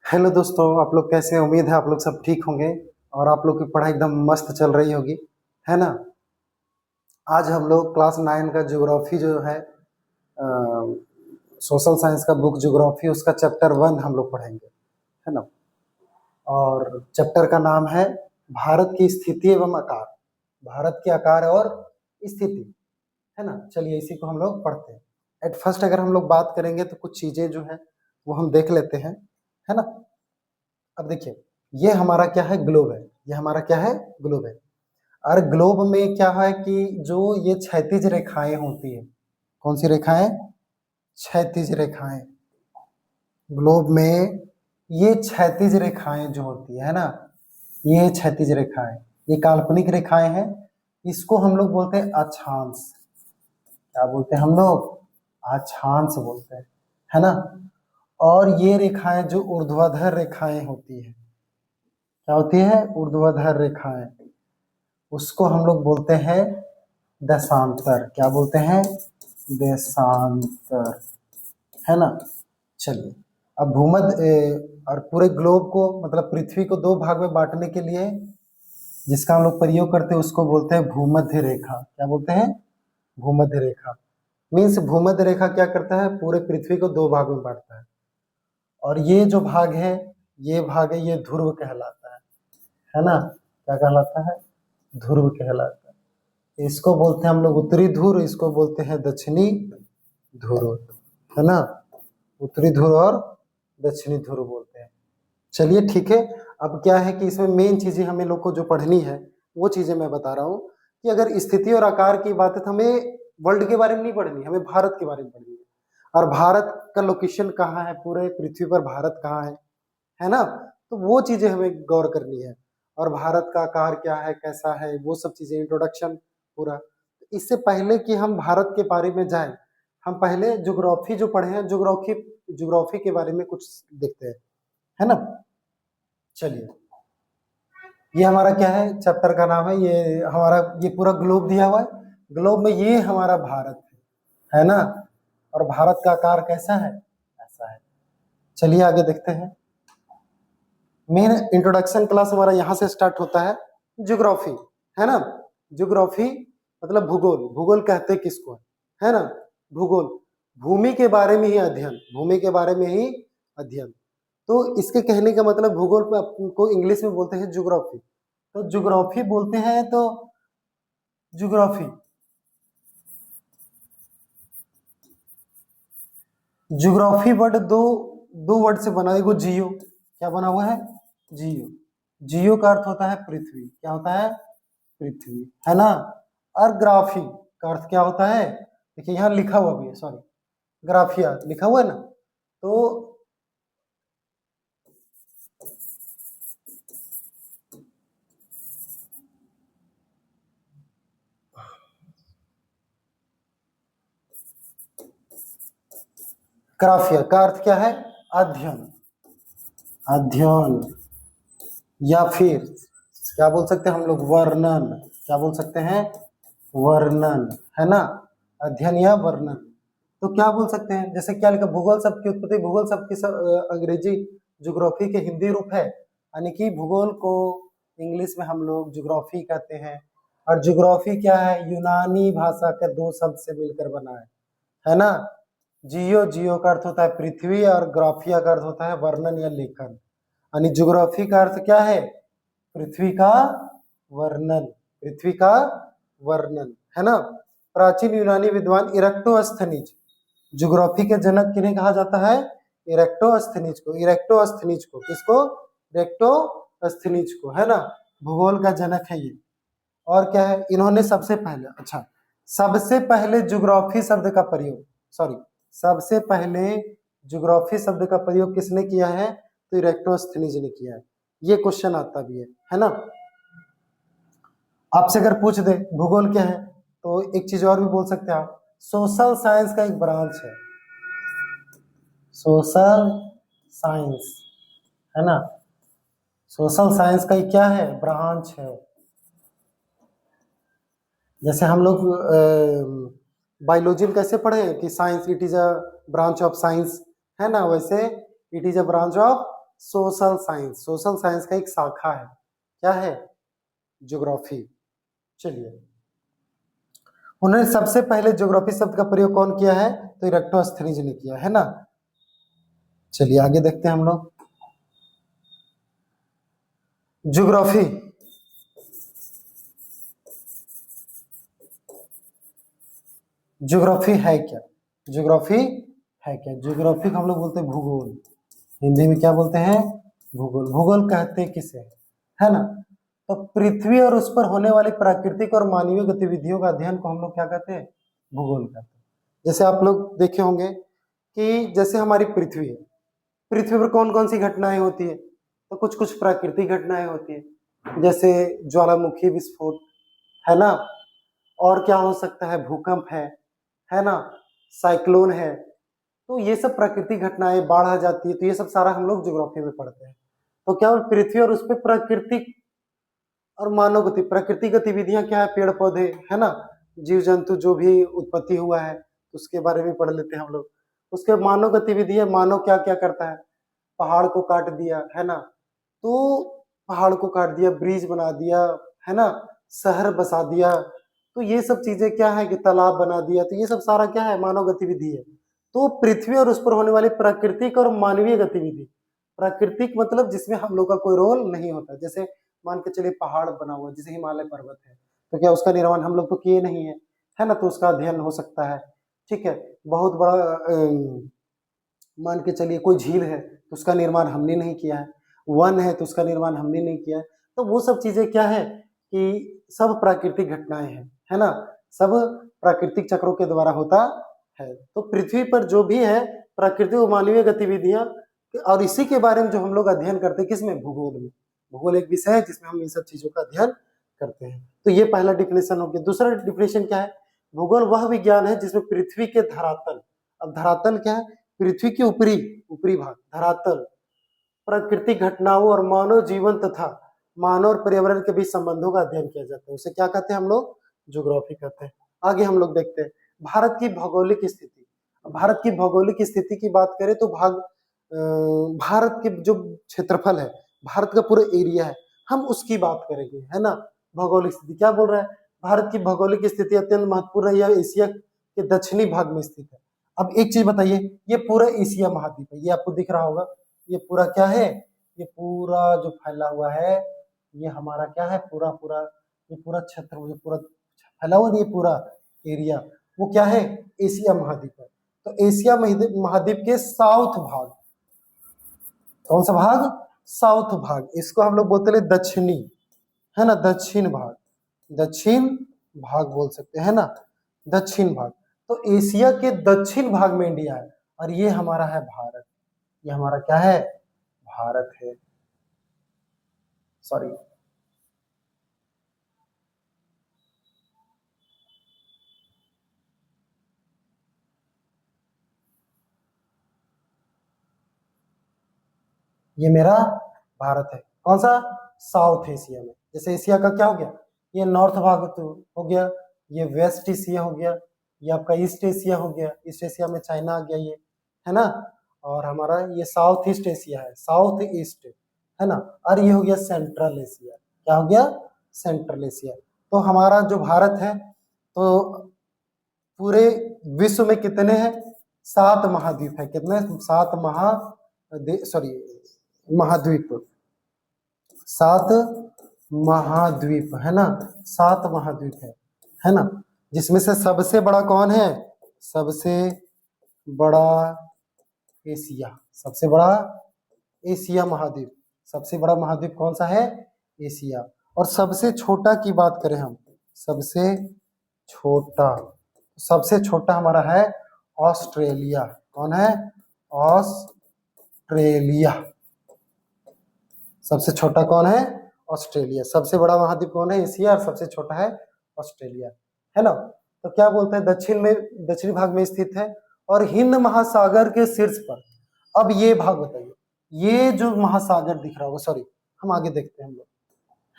Hello दोस्तों, आप लोग कैसे हैं? उम्मीद है आप लोग सब ठीक होंगे और आप लोग की पढ़ाई एकदम मस्त चल रही होगी, है ना। आज हम लोग क्लास 9 का ज्योग्राफी जो है, सोशल साइंस का बुक ज्योग्राफी, उसका चैप्टर 1 हम लोग पढ़ेंगे, है ना। और चैप्टर का नाम है भारत की स्थिति एवं आकार। भारत के आकार और स्थिति, है ना। चलिए इसी को हम लोग पढ़ते हैं। एट फर्स्ट अगर हम लोग बात करेंगे तो कुछ चीजें जो है वो हम देख लेते हैं, है ना। अब देखिए, ये हमारा क्या है, ग्लोब है। ये हमारा क्या है, ग्लोब है। और ग्लोब में क्या है कि जो ये क्षैतिज रेखाएं होती है, कौन सी रेखाएं? क्षैतिज रेखाएं। ग्लोब में ये क्षैतिज रेखाएं जो होती है ना, ये क्षैतिज रेखाएं, ये काल्पनिक रेखाएं हैं। इसको हम लोग बोलते हैं अक्षांश। क्या बोलते हैं हम लोग? अक्षांश बोलते हैं, है ना। और ये रेखाएं जो ऊर्ध्वाधर रेखाएं होती है, क्या होती है? ऊर्ध्वाधर रेखाएं, उसको हम लोग बोलते हैं देशांतर। क्या बोलते हैं? देशांतर, है ना। चलिए, अब और पूरे ग्लोब को, मतलब पृथ्वी को दो भाग में बांटने के लिए जिसका हम लोग प्रयोग करते हैं उसको बोलते हैं भूमध्य रेखा। क्या बोलते हैं? भूमध्य रेखा। मीन्स भूमध्य रेखा क्या करता है, पूरे पृथ्वी को दो भाग में बांटता है। और ये जो भाग है, ये भाग है, ये ध्रुव कहलाता है ना। क्या कहलाता है? ध्रुव कहलाता है। इसको बोलते हैं हम लोग उत्तरी ध्रुव, इसको बोलते हैं दक्षिणी ध्रुव, है ना। उत्तरी ध्रुव और दक्षिणी ध्रुव बोलते हैं। चलिए ठीक है। अब क्या है कि इसमें मेन चीजें हमें लोग को जो पढ़नी है वो चीजें मैं बता रहा हूँ कि अगर स्थिति और आकार की बात है तो हमें वर्ल्ड के बारे में नहीं पढ़नी, हमें भारत के बारे में पढ़नी है। और भारत का लोकेशन कहाँ है, पूरे पृथ्वी पर भारत कहाँ है ना। तो वो चीजें हमें गौर करनी है। और भारत का आकार क्या है, कैसा है, वो सब चीजें, इंट्रोडक्शन पूरा। इससे पहले कि हम भारत के बारे में जाएं, हम पहले ज्योग्राफी जो पढ़े हैं, ज्योग्राफी के बारे में कुछ देखते हैं, है ना। चलिए, ये हमारा क्या है, चैप्टर का नाम है, ये हमारा, ये पूरा ग्लोब दिया हुआ है। ग्लोब में ये हमारा भारत है ना। और भारत का आकार कैसा है? ऐसा है। चलिए आगे देखते हैं। मेन इंट्रोडक्शन क्लास हमारा यहाँ से स्टार्ट होता है, ज्योग्राफी, है ना। ज्योग्राफी मतलब भूगोल। भूगोल कहते हैं किसको, है ना। भूगोल, भूमि के बारे में ही अध्ययन, भूमि के बारे में ही अध्ययन। तो इसके कहने का मतलब, भूगोल को इंग्लिश में बोलते हैं ज्योग्राफी। तो ज्योग्राफी बोलते हैं तो ज्योग्राफी, ज्योग्राफी वर्ड दो दो वर्ड से बना है। एगो जियो, क्या बना हुआ है? जियो। जियो का अर्थ होता है पृथ्वी। क्या होता है? पृथ्वी, है ना। और ग्राफी का अर्थ क्या होता है? देखिए यहाँ लिखा हुआ भी है, सॉरी, ग्राफिया लिखा हुआ है ना। तो ग्राफिया का अर्थ क्या है? अध्ययन, अध्ययन। या फिर क्या बोल सकते हैं हम लोग? वर्णन। क्या बोल सकते हैं? वर्णन, है ना। अध्ययन या वर्णन। तो क्या बोल सकते हैं, जैसे क्या लिखा, भूगोल शब्द की उत्पत्ति, भूगोल शब्द की अंग्रेजी ज्योग्राफी के हिंदी रूप है, यानी कि भूगोल को इंग्लिश में हम लोग ज्योग्राफी कहते हैं। और ज्योग्राफी क्या है? यूनानी भाषा के दो शब्द से मिलकर बना है ना। जियो, जियो का अर्थ होता है पृथ्वी, और ग्राफिया का अर्थ होता है वर्णन या लेखन। यानी ज्योग्राफी का अर्थ क्या है? पृथ्वी का वर्णन, पृथ्वी का वर्णन, है ना। प्राचीन यूनानी विद्वान इरेक्टोस्थनीज, ज्योग्राफी के जनक किन्हें कहा जाता है? इरेक्टोस्थनीज को। इरेक्टोस्थनीज को किसको? इरेक्टोस्थनीज को, है ना। भूगोल का जनक है ये। और क्या है, इन्होंने सबसे पहले, अच्छा, सबसे पहले ज्योग्राफी शब्द का प्रयोग, सॉरी, सबसे पहले ज्योग्राफी शब्द का प्रयोग किसने किया है? तो इरेक्टोस्थनीज ने किया है। ये क्वेश्चन आता भी है ना। आपसे अगर पूछ दे भूगोल क्या है, तो एक चीज और भी बोल सकते हैं आप, सोशल साइंस का एक ब्रांच है, सोशल साइंस, है ना। सोशल साइंस का क्या है? ब्रांच है। जैसे हम लोग बायोलॉजी में कैसे पढ़े कि science it is a branch of science, है ना, वैसे it is a branch of social science, social science का एक शाखा है, क्या है, ज्योग्राफी। चलिए, उन्होंने सबसे पहले ज्योग्राफी शब्द का प्रयोग कौन किया है, तो इरेक्टोस्थनीज ने किया है ना। चलिए आगे देखते हैं हम लोग। ज्योग्राफी, ज्योग्राफी है क्या, ज्योग्राफी है क्या, ज्योग्राफी को हम लोग बोलते हैं भूगोल, हिंदी में क्या बोलते हैं, भूगोल। भूगोल कहते किसे है ना। तो पृथ्वी और उस पर होने वाली प्राकृतिक और मानवीय गतिविधियों का अध्ययन को हम लोग क्या कहते हैं, भूगोल कहते हैं। जैसे आप लोग देखे होंगे कि जैसे हमारी पृथ्वी है, पृथ्वी पर कौन कौन सी घटनाएं होती है, तो कुछ कुछ प्राकृतिक घटनाएं होती है, जैसे ज्वालामुखी विस्फोट है ना, और क्या हो सकता है, भूकंप है ना, साइक्लोन है। तो ये सब प्राकृतिक घटनाएं, बाढ़ आ जाती है, तो ये सब सारा हम लोग ज्योग्राफी में पढ़ते हैं। तो क्या पृथ्वी और उस पर प्राकृतिक और मानव गति, प्राकृतिक गतिविधियां क्या है, पेड़ पौधे है ना, जीव जंतु जो भी उत्पत्ति हुआ है उसके बारे में पढ़ लेते हैं हम लोग। उसके मानव गतिविधियां, मानव क्या क्या करता है, पहाड़ को काट दिया है ना, तो पहाड़ को काट दिया, ब्रिज बना दिया है ना, शहर बसा दिया, तो ये सब चीजें क्या है कि तालाब बना दिया, तो ये सब सारा क्या है, मानव गतिविधि है। तो पृथ्वी और उस पर होने वाली प्राकृतिक और मानवीय गतिविधि, प्राकृतिक मतलब जिसमें हम लोग का कोई रोल नहीं होता, जैसे मान के चलिए पहाड़ बना हुआ, जैसे हिमालय पर्वत है, तो क्या उसका निर्माण हम लोग तो किए नहीं है ना, तो उसका अध्ययन हो सकता है। ठीक है, बहुत बड़ा मान के चलिए कोई झील है, तो उसका निर्माण हमने नहीं किया है, वन है तो उसका निर्माण हमने नहीं किया है। तो वो सब चीजें क्या है कि सब प्राकृतिक घटनाएं हैं, है ना, सब प्राकृतिक चक्रों के द्वारा होता है। तो पृथ्वी पर जो भी है प्राकृतिक और मानवीय गतिविधियां, और इसी के बारे में जो हम लोग अध्ययन करते हैं, किसमें, भूगोल में। भूगोल एक विषय है जिसमें हम इन सब चीजों का अध्ययन करते हैं। तो ये पहला डिफिनेशन हो गया। दूसरा डिफिनेशन क्या है, भूगोल वह विज्ञान है जिसमें पृथ्वी के धरातल, अब धरातल क्या है, पृथ्वी के ऊपरी ऊपरी भाग, धरातल, प्राकृतिक घटनाओं और मानव जीवन तथा मानव और पर्यावरण के बीच संबंधों का अध्ययन किया जाता है, उसे क्या कहते हैं हम लोग, ज्योग्राफी कहते हैं। आगे हम लोग देखते हैं भारत की भौगोलिक स्थिति। भारत की भौगोलिक स्थिति की बात करें तो भारत के जो क्षेत्रफल है, भारत का पूरा एरिया है, हम उसकी बात करेंगे, है ना। भौगोलिक स्थिति क्या बोल रहा है, भारत की भौगोलिक स्थिति अत्यंत महत्वपूर्ण है, यह एशिया के दक्षिणी भाग में स्थित है। अब एक चीज बताइए, ये पूरा एशिया महाद्वीप है, ये आपको दिख रहा होगा, ये पूरा क्या है, ये पूरा जो फैला हुआ है, ये हमारा क्या है, पूरा पूरा ये पूरा क्षेत्र जो पूरा फैला हुआ, ये पूरा एरिया वो क्या है, एशिया महाद्वीप है। तो एशिया महाद्वीप के साउथ भाग, कौन सा भाग, साउथ भाग, इसको हम लोग बोलते हैं दक्षिणी, है ना, दक्षिण भाग, दक्षिण भाग बोल सकते हैं ना, दक्षिण भाग। तो एशिया के दक्षिण भाग में इंडिया है, और ये हमारा है भारत, ये हमारा क्या है, भारत है, सॉरी। ये मेरा भारत है, कौन सा, साउथ एशिया में। जैसे एशिया का क्या हो गया, ये नॉर्थ भाग तो हो गया, ये वेस्ट एशिया हो गया, ये आपका ईस्ट एशिया हो गया, ईस्ट एशिया में चाइना आ गया, ये है ना, और हमारा ये साउथ ईस्ट एशिया है, साउथ ईस्ट है ना, और ये हो गया सेंट्रल एशिया, क्या हो गया, सेंट्रल एशिया। तो हमारा जो भारत है, तो पूरे विश्व में कितने हैं, 7 महाद्वीप है, कितने, 7 सॉरी महाद्वीप, 7 महाद्वीप है ना, 7 महाद्वीप है ना, जिसमें से सबसे बड़ा कौन है, सबसे बड़ा एशिया, सबसे बड़ा एशिया महाद्वीप, सबसे बड़ा महाद्वीप कौन सा है, एशिया। और सबसे छोटा की बात करें हम, सबसे छोटा, सबसे छोटा हमारा है ऑस्ट्रेलिया, कौन है, ऑस्ट्रेलिया, सबसे छोटा कौन है, ऑस्ट्रेलिया। सबसे बड़ा महाद्वीप कौन है, एशिया, और सबसे छोटा है ऑस्ट्रेलिया, है ना। तो क्या बोलते हैं, दक्षिण में, दक्षिणी भाग में स्थित है, और हिंद महासागर के शीर्ष पर। अब ये भाग बताइए, ये जो महासागर दिख रहा होगा, सॉरी हम आगे देखते हैं हम लोग,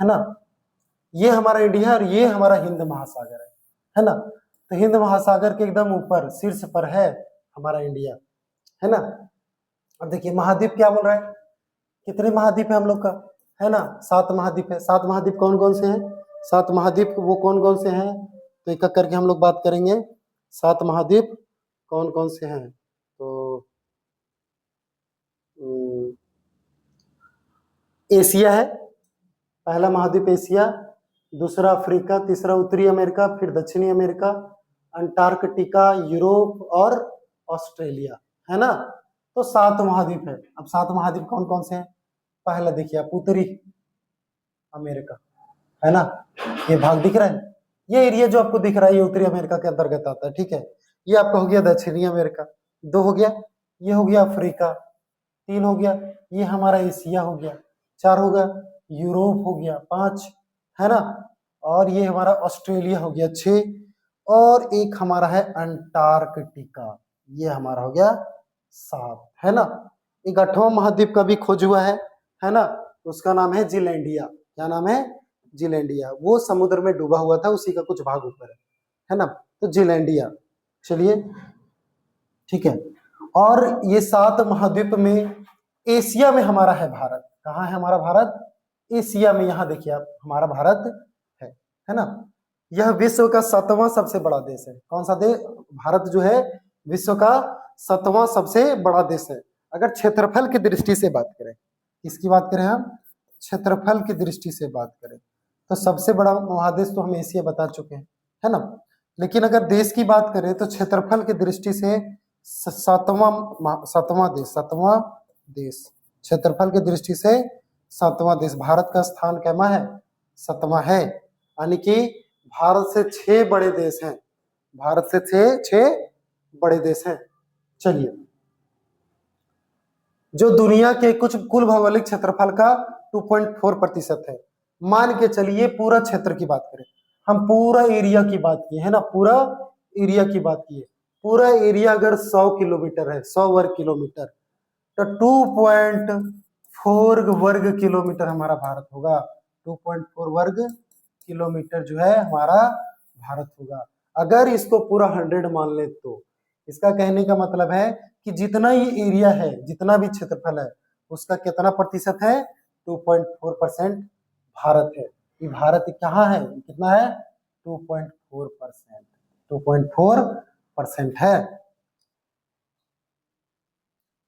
है ना, ये हमारा इंडिया है और ये हमारा हिंद महासागर है ना। तो हिंद महासागर के एकदम ऊपर शीर्ष पर है हमारा इंडिया, है ना। अब देखिए महाद्वीप क्या बोल रहा है, कितने महाद्वीप है हम लोग का, है ना, 7 महाद्वीप है। 7 महाद्वीप कौन कौन से हैं, 7 महाद्वीप वो कौन कौन से हैं, तो एक एक करके हम लोग बात करेंगे। 7 महाद्वीप कौन कौन से हैं, तो एशिया है, पहला महाद्वीप एशिया, दूसरा अफ्रीका, तीसरा उत्तरी अमेरिका, फिर दक्षिणी अमेरिका, अंटार्कटिका, यूरोप और ऑस्ट्रेलिया, है ना। तो 7 महाद्वीप है। अब 7 महाद्वीप कौन कौन से हैं, पहला देखिए आप, उत्तरी अमेरिका, है ना, ये भाग दिख रहा है, ये एरिया जो आपको दिख रहा है ये उत्तरी अमेरिका के अंतर्गत आता है, ठीक है। ये आपका हो गया दक्षिणी अमेरिका, 2 हो गया, ये हो गया अफ्रीका, 3 हो गया, ये हमारा एशिया हो गया, 4 हो गया, यूरोप हो गया, 5, है ना, और ये हमारा ऑस्ट्रेलिया हो गया, 6, और एक हमारा है अंटार्कटिका, ये हमारा हो गया 7, है ना। एक 8वां महाद्वीप का भी खोज हुआ है ना, उसका नाम है जीलैंडिया। क्या नाम है, जीलैंडिया, वो समुद्र में डूबा हुआ था, उसी का कुछ भाग ऊपर है ना, तो जीलैंडिया। चलिए ठीक है, और ये 7 महाद्वीप में एशिया में हमारा है भारत। कहाँ है हमारा भारत, एशिया में, यहाँ देखिए आप, हमारा भारत है ना। यह विश्व का 7वां सबसे बड़ा देश है। कौन सा देश, भारत जो है विश्व का 7वां सबसे बड़ा देश है। अगर क्षेत्रफल की दृष्टि से बात करें, किसकी बात करें हम, क्षेत्रफल की दृष्टि से बात करें, तो सबसे बड़ा महादेश तो हम एशिया बता चुके हैं, है ना। लेकिन अगर देश की बात करें तो क्षेत्रफल की दृष्टि से 7वां देश, क्षेत्रफल की दृष्टि से 7वां देश, भारत का स्थान कैमा है, 7वां है, यानी कि भारत से 6 बड़े देश हैं, भारत से 6 बड़े देश हैं। चलिए, जो दुनिया के कुछ कुल भौगोलिक क्षेत्रफल का 2.4% है। मान के चलिए पूरा क्षेत्र की बात करें, हम पूरा एरिया की बात की है ना, पूरा एरिया की बात की है, पूरा एरिया अगर 100 किलोमीटर है, 100 वर्ग किलोमीटर, तो 2.4 वर्ग किलोमीटर हमारा भारत होगा। 2.4 वर्ग किलोमीटर जो है हमारा भारत होगा। अगर इसको पूरा 100 मान ले तो इसका कहने का मतलब है कि जितना ये एरिया है, जितना भी क्षेत्रफल है, उसका कितना प्रतिशत है, 2.4% भारत है। ये भारत कहाँ है, कितना है, 2.4%, 2.4% है।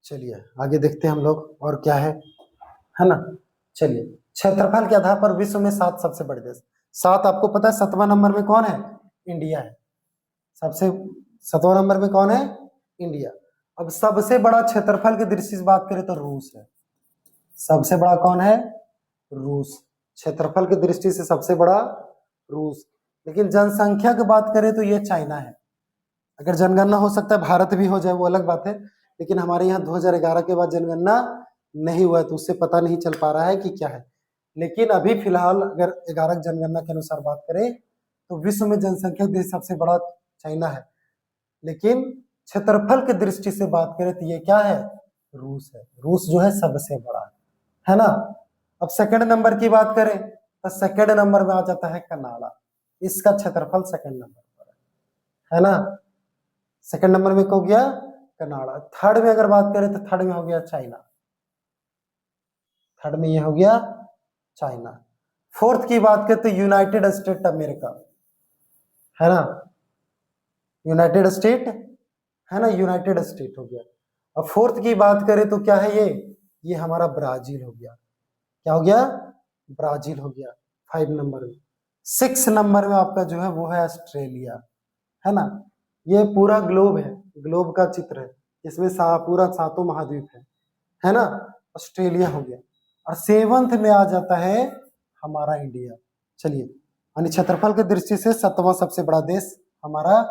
चलिए आगे देखते हैं हम लोग और क्या है ना। चलिए, क्षेत्रफल के आधार पर विश्व में 7 सबसे बड़े देश। 7 आपको पता है, 7वां नंबर में कौन है, इंडिया है, सबसे 7वां नंबर में कौन है, इंडिया। अब सबसे बड़ा क्षेत्रफल की दृष्टि से बात करें तो रूस है। सबसे बड़ा कौन है, रूस, क्षेत्रफल की दृष्टि से सबसे बड़ा रूस। लेकिन जनसंख्या की बात करें तो ये चाइना है। अगर जनगणना हो सकता है भारत भी हो जाए, वो अलग बात है, लेकिन हमारे यहाँ 2011 के बाद जनगणना नहीं हुआ है, तो उससे पता नहीं चल पा रहा है कि क्या है। लेकिन अभी फिलहाल अगर 11 जनगणना के अनुसार बात करें तो विश्व में जनसंख्या देश सबसे बड़ा चाइना है, लेकिन क्षेत्रफल की दृष्टि से बात करें तो ये क्या है, रूस है। रूस जो है सबसे बड़ा है ना। अब सेकंड नंबर की बात करें तो सेकंड नंबर में आ जाता है कनाडा, इसका क्षेत्रफल सेकंड नंबर पर है ना। सेकंड नंबर में हो गया कनाडा। थर्ड में अगर बात करें तो थर्ड में हो गया चाइना, थर्ड में ये हो गया चाइना। फोर्थ की बात करें तो यूनाइटेड स्टेट अमेरिका, है ना, यूनाइटेड स्टेट, है ना, यूनाइटेड स्टेट हो गया। अब फोर्थ की बात करें तो क्या है, ये हमारा ब्राजील हो गया। क्या हो गया, ब्राजील हो गया 5 नंबर में। 6 नंबर में आपका जो है वो है ऑस्ट्रेलिया, है ना। ये पूरा ग्लोब है, ग्लोब का चित्र है, इसमें पूरा 7 महाद्वीप है ना। ऑस्ट्रेलिया हो गया, और 7th में आ जाता है हमारा इंडिया। चलिए, यानी क्षेत्रफल की दृष्टि से 7वां सबसे बड़ा देश हमारा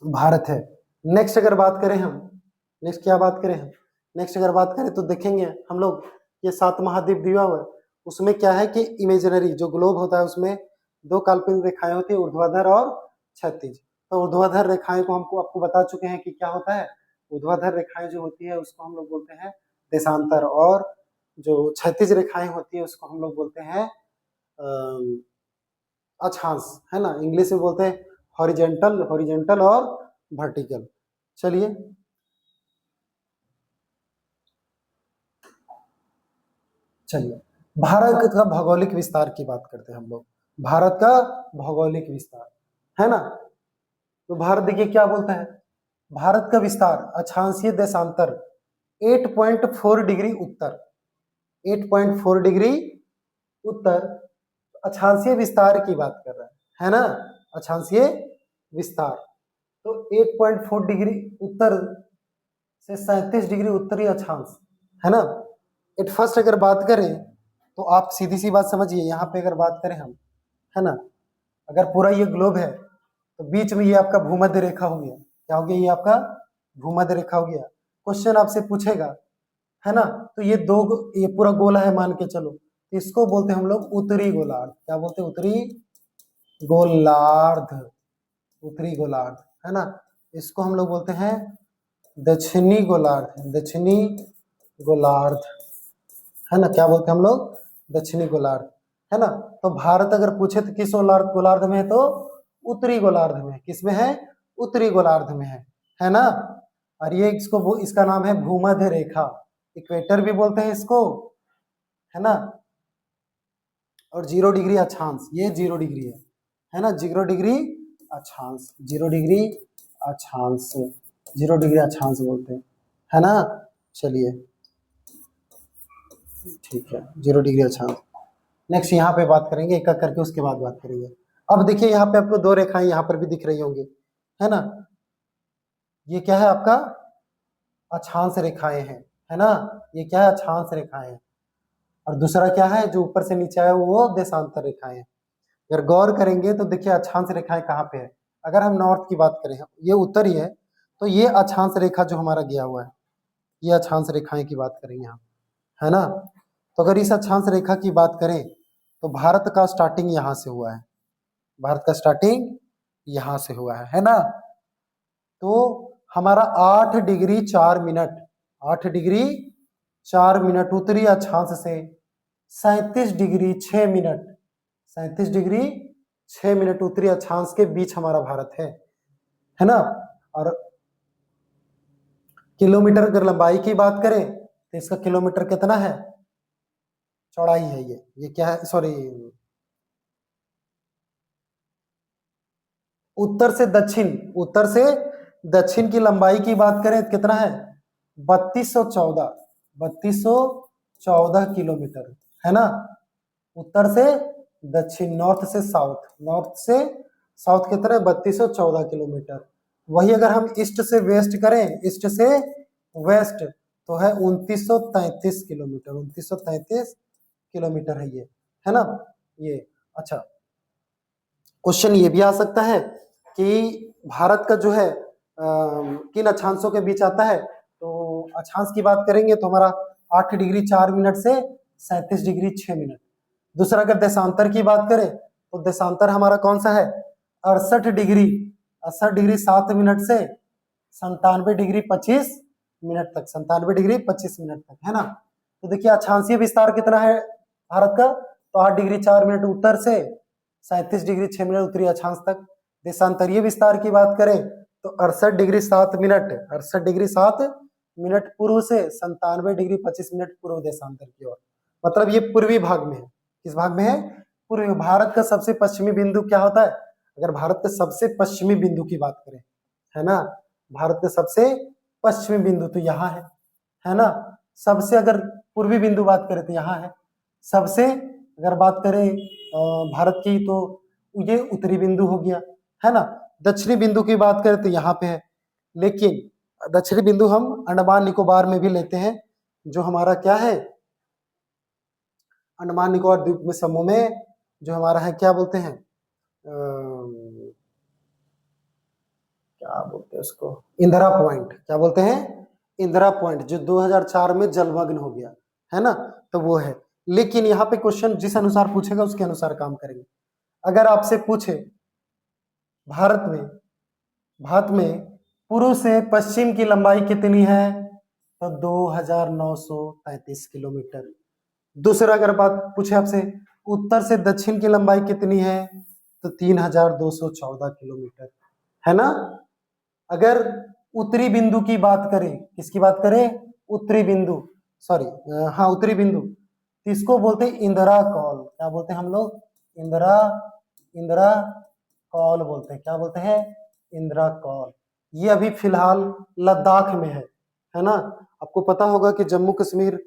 भारत है। नेक्स्ट अगर बात करें हम, नेक्स्ट क्या बात करें हम, नेक्स्ट अगर बात करें तो देखेंगे हम लोग ये 7 महाद्वीप दिया हुआ है, उसमें क्या है कि इमेजिनरी जो ग्लोब होता है उसमें 2 काल्पनिक रेखाएं होती है, ऊर्ध्वाधर और क्षैतिज। तो ऊर्ध्वाधर रेखाएं को हमको आपको बता चुके हैं कि क्या होता है, ऊर्ध्वाधर रेखाएं जो होती है उसको हम लोग बोलते हैं देशांतर, और जो क्षैतिज रेखाएं होती है उसको हम लोग बोलते हैं अक्षांश, है ना, इंग्लिश में बोलते हैं हॉरिजेंटल, हॉरिजेंटल और वर्टिकल। चलिए चलिए, भारत का भौगोलिक विस्तार की बात करते हैं हम लोग। भारत का भौगोलिक विस्तार, है ना। तो भारत देखिए क्या बोलता है, भारत का विस्तार अक्षांशीय देशांतर 8.4 डिग्री उत्तर, 8.4 डिग्री उत्तर, अक्षांशीय विस्तार की बात कर रहा है ना, अक्षांशीय विस्तार। तो 8.4 डिग्री उत्तर से 37 डिग्री उत्तरी अक्षांश, है ना। एट फर्स्ट अगर बात करें तो आप सीधी सी बात समझिए, यहाँ पे अगर बात करें हम, है ना, अगर पूरा ये ग्लोब है तो बीच में ये आपका भूमध्य रेखा हो गया। क्या हो गया, ये आपका भूमध्य रेखा हो गया। क्वेश्चन आपसे पूछेगा, है ना, तो ये ये पूरा गोला है मान के चलो, तो इसको बोलते हैं हम लोग उत्तरी गोलार्ध। क्या बोलते हैं, उत्तरी गोलार्ध, उत्तरी गोलार्ध, है ना। इसको हम लोग बोलते हैं दक्षिणी गोलार्ध, दक्षिणी गोलार्ध, है ना। क्या बोलते हैं हम लोग, दक्षिणी गोलार्ध, है ना। तो भारत अगर पूछे तो किस गोलार्ध में है, तो उत्तरी गोलार्ध में। किस में है, उत्तरी गोलार्ध में है ना। और ये इसका नाम है भूमध्य रेखा, इक्वेटर भी बोलते हैं इसको, है ना। और 0 डिग्री अक्षांश, ये 0 डिग्री है ना, 0 डिग्री अक्षांश, 0 डिग्री अक्षांश, 0 डिग्री अक्षांश बोलते हैं, है ना। चलिए ठीक है, 0 डिग्री अक्षांश। नेक्स्ट यहाँ पे बात करेंगे एक एक करके, उसके बाद बात करेंगे। अब देखिए यहाँ पे आपको दो रेखाएं यहाँ पर भी दिख रही होंगी, है ना। ये क्या है आपका, अक्षांश रेखाएं हैं, है ना। ये क्या है, अक्षांश रेखाएं हैं। और दूसरा क्या है जो ऊपर से नीचे आया वो देशांतर रेखाएं हैं। अगर गौर करेंगे तो देखिए अक्षांश रेखाएं कहाँ पे है। अगर हम नॉर्थ की बात करें, ये उत्तर ही है, तो ये अक्षांश रेखा जो हमारा गया हुआ है, ये अक्षांश रेखाएं की बात करेंगे हम, है ना। तो अगर इस अक्षांश रेखा की बात करें तो भारत का स्टार्टिंग यहाँ से हुआ है, भारत का स्टार्टिंग यहाँ से हुआ है ना। तो हमारा 8 डिग्री 4 मिनट, 8 डिग्री 4 मिनट उत्तरी अक्षांश से 37 डिग्री 6 मिनट, 37 डिग्री 6 मिनट उत्तरी अक्षांश के बीच हमारा भारत है ना। और किलोमीटर अगर लंबाई की बात करें तो इसका किलोमीटर कितना है, चौड़ाई है ये क्या है, सॉरी, उत्तर से दक्षिण, उत्तर से दक्षिण की लंबाई की बात करें तो कितना है, 3214, 3214 किलोमीटर, है ना। उत्तर से दक्षिण, नॉर्थ से साउथ, नॉर्थ से साउथ कितना है, 3214 किलोमीटर। वही अगर हम ईस्ट से वेस्ट करें, ईस्ट से वेस्ट, तो है 2933 किलोमीटर, 2933 किलोमीटर है ये, है ना ये। अच्छा, क्वेश्चन ये भी आ सकता है कि भारत का जो है किन अक्षांशों के बीच आता है। तो अक्षांश की बात करेंगे तो हमारा 8 डिग्री 4 मिनट से 37 डिग्री 6 मिनट। दूसरा अगर देशांतर की बात करें तो देशांतर हमारा कौन सा है, 68 डिग्री, 68 डिग्री 7 मिनट से 97 डिग्री 25 मिनट तक, 97 डिग्री 25 मिनट तक, है ना। तो देखिए अक्षांशीय विस्तार कितना है भारत का, तो 8 डिग्री 4 मिनट उत्तर से 37 डिग्री 6 मिनट उत्तरी अक्षांश तक। देशांतरीय विस्तार की बात करें तो 68 डिग्री 7 मिनट, 68 डिग्री 7 मिनट पूर्व से 97 डिग्री 25 मिनट पूर्व देशांतर की ओर। मतलब ये पूर्वी भाग में है। किस भाग में है, पूर्वी। भारत का सबसे पश्चिमी बिंदु क्या होता है, अगर भारत के सबसे पश्चिमी बिंदु की बात करें, है ना, भारत के सबसे पश्चिमी बिंदु तो यहाँ है ना। सबसे अगर पूर्वी बिंदु बात करें तो यहाँ है। सबसे अगर बात करें भारत की तो ये उत्तरी बिंदु हो गया, है ना। दक्षिणी बिंदु की बात करें तो यहाँ पे है, लेकिन दक्षिणी बिंदु हम अंडमान निकोबार में भी लेते हैं, जो हमारा क्या है, अंडमान निकोबार द्वीप में समूह में जो हमारा है, क्या बोलते हैं, क्या बोलते हैं उसको, इंदिरा पॉइंट। क्या बोलते हैं, इंदिरा पॉइंट, जो 2004 में जलमग्न हो गया, है ना। तो वो है। लेकिन यहाँ पे क्वेश्चन जिस अनुसार पूछेगा उसके अनुसार काम करेंगे। अगर आपसे पूछे भारत में पूर्व से पश्चिम की लंबाई कितनी है, तो 2933 किलोमीटर। दूसरा अगर बात पूछे आपसे उत्तर से दक्षिण की लंबाई कितनी है, तो 3214 किलोमीटर, है ना। अगर उत्तरी बिंदु की बात करें, किसकी बात करें, उत्तरी बिंदु, सॉरी हाँ उत्तरी बिंदु, इसको बोलते हैं इंदिरा कॉल। क्या बोलते हैं हम लोग? इंदिरा कॉल बोलते हैं। क्या बोलते हैं? इंदिरा कॉल। ये अभी फिलहाल लद्दाख में है ना। आपको पता होगा कि जम्मू कश्मीर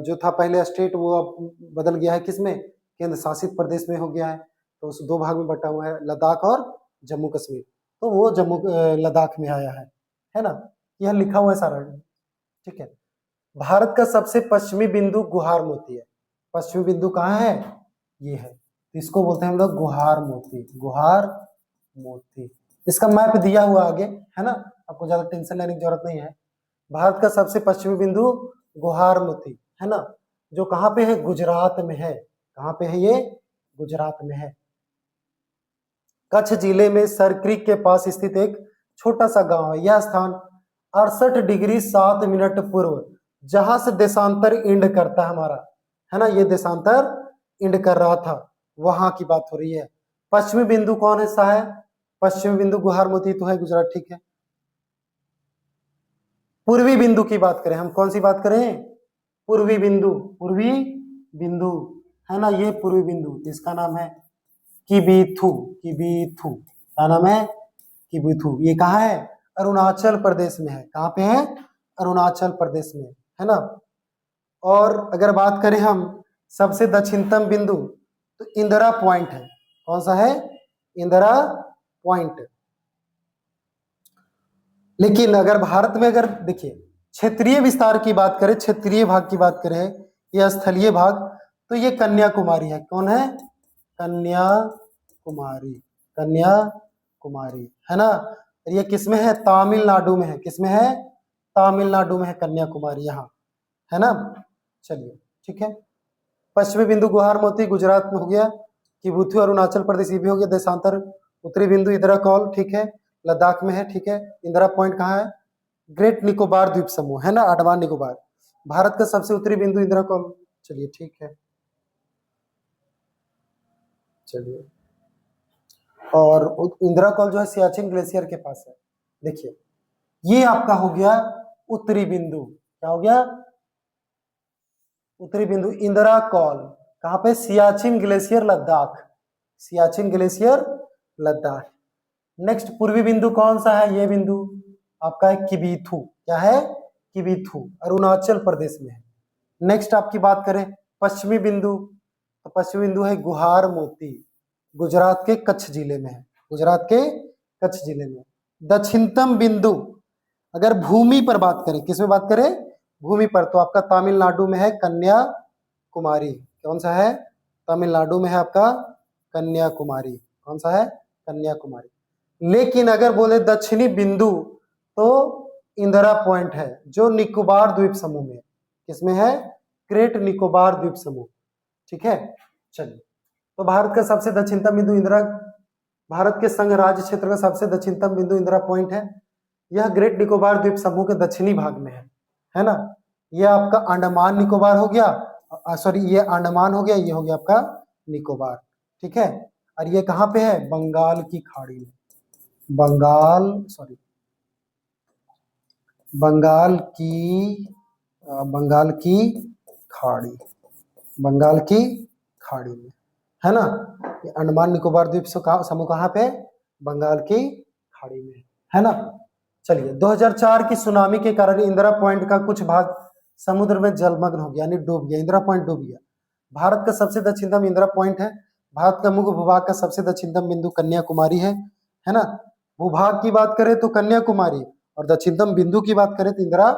जो था पहले स्टेट, वो अब बदल गया है किसमें? केंद्र शासित प्रदेश में हो गया है। तो उस दो भाग में बटा हुआ है, लद्दाख और जम्मू कश्मीर। तो वो लद्दाख में आया है ना। यह लिखा हुआ है सारा, ठीक है। भारत का सबसे पश्चिमी बिंदु गुहार मोती है। पश्चिमी बिंदु कहाँ है? ये है। इसको बोलते हैं हम लोग गुहार मोती। गुहार मोती। इसका मैप दिया हुआ आगे है ना, आपको ज्यादा टेंशन लेने की जरूरत नहीं है। भारत का सबसे पश्चिमी बिंदु गुहार मोती है ना, जो कहाँ पे है? गुजरात में है। कहाँ पे है ये? गुजरात में है। कच्छ जिले में सरक्रीक के पास स्थित एक छोटा सा गांव है। यह स्थान 68 डिग्री 7 मिनट पूर्व, जहां से देशांतर इंड करता है हमारा, है ना, ये देशांतर इंड कर रहा था, वहां की बात हो रही है। पश्चिमी बिंदु कौन सा है? पश्चिमी बिंदु गुहार मोती तो है गुजरात, ठीक है। पूर्वी बिंदु की बात करें हम, कौन सी बात करें? पूर्वी बिंदु। पूर्वी बिंदु है ना, ये पूर्वी बिंदु, इसका नाम है किबीथु। किबीथु क्या नाम है? किबीथु। ये कहाँ है? अरुणाचल प्रदेश में है। कहाँ पे है? अरुणाचल प्रदेश में, है ना। और अगर बात करें हम सबसे दक्षिणतम बिंदु, तो इंदिरा पॉइंट है। कौन सा है? इंदिरा पॉइंट। लेकिन अगर भारत में अगर देखिए क्षेत्रीय विस्तार की बात करें, क्षेत्रीय भाग की बात करें या स्थलीय भाग, तो ये कन्याकुमारी है। कौन है? कन्याकुमारी। कन्याकुमारी है ना। ये किसमें है? तमिलनाडु में है। किसमें है? तमिलनाडु में है कन्याकुमारी, यहाँ है ना। चलिए ठीक है। पश्चिमी बिंदु गुहार मोती गुजरात में हो गया। किबीथु अरुणाचल प्रदेश, ये भी हो गया। देशांतर उत्तरी बिंदु इंदिरा कॉल, ठीक है, लद्दाख में है, ठीक है। इंदिरा पॉइंट कहाँ है? ग्रेट निकोबार द्वीप समूह, है ना, अंडमान निकोबार। भारत का सबसे उत्तरी बिंदु इंदिरा कॉल। चलिए ठीक है। चलिए, और इंदिरा कॉल जो है सियाचिन ग्लेशियर के पास है। देखिए ये आपका हो गया उत्तरी बिंदु। क्या हो गया? उत्तरी बिंदु इंदिरा कॉल। कहाँ पे? Siachen glacier Ladakh. Siachen glacier Ladakh. Next पूर्वी बिंदु कौन सा है? ये बिंदु आपका है किबीथु। क्या है? किबीथु, अरुणाचल प्रदेश में है। नेक्स्ट आपकी बात करें पश्चिमी बिंदु, तो पश्चिमी बिंदु है गुहार मोती, गुजरात के कच्छ जिले में है। गुजरात के कच्छ जिले में। दक्षिणतम बिंदु अगर भूमि पर बात करें, किस में बात करें? भूमि पर, तो आपका तमिलनाडु में है कन्याकुमारी। कौन सा है? तमिलनाडु में है आपका कन्याकुमारी। कौन सा है? कन्याकुमारी। लेकिन अगर बोले दक्षिणी बिंदु, तो इंदिरा पॉइंट है, जो निकोबार द्वीप समूह में। किसमें है? ग्रेट निकोबार द्वीप समूह, ठीक है। चलिए, तो भारत का सबसे दक्षिणतम बिंदु इंदिरा, भारत के संघ राज्य क्षेत्र का सबसे दक्षिणतम बिंदु इंदिरा पॉइंट है। यह ग्रेट निकोबार द्वीप समूह के दक्षिणी भाग में है ना। यह आपका अंडमान निकोबार हो गया, सॉरी ये अंडमान हो गया, ये हो गया आपका निकोबार, ठीक है। और ये कहाँ पे है? बंगाल की खाड़ी में। बंगाल की खाड़ी, बंगाल की खाड़ी में, है ना। ये अंडमान निकोबार द्वीप समूह कहाँ पे? बंगाल की खाड़ी में, है ना। चलिए, 2004 की सुनामी के कारण इंदिरा पॉइंट का कुछ भाग समुद्र में जलमग्न हो गया, यानी डूब गया। इंदिरा पॉइंट डूब गया। भारत का सबसे दक्षिणतम इंदिरा पॉइंट है। भारत का मुख्य भूभाग का सबसे दक्षिणतम बिंदु कन्याकुमारी है ना। भूभाग की बात करें तो कन्याकुमारी, और दक्षिणतम बिंदु की बात करें तो इंदिरा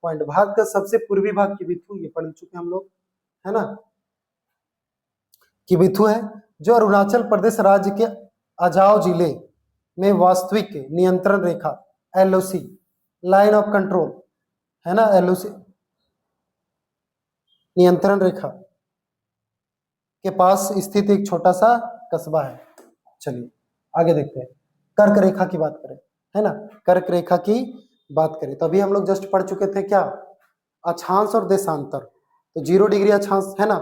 पॉइंट। भारत का सबसे पूर्वी भाग किबीथु, ये पढ़ चुके हम लोग, है ना। किबीथु है, जो अरुणाचल प्रदेश राज्य के अजाव जिले में वास्तविक नियंत्रण रेखा LOC, लाइन ऑफ कंट्रोल, है ना, LOC नियंत्रण रेखा के पास स्थित एक छोटा सा कस्बा है। चलिए आगे देखते हैं। कर्क रेखा की बात करें, है ना, कर्क रेखा की बात करें तो अभी हम लोग जस्ट पढ़ चुके थे क्या? अक्षांश और देशांतर। तो 0 डिग्री अक्षांश, है ना।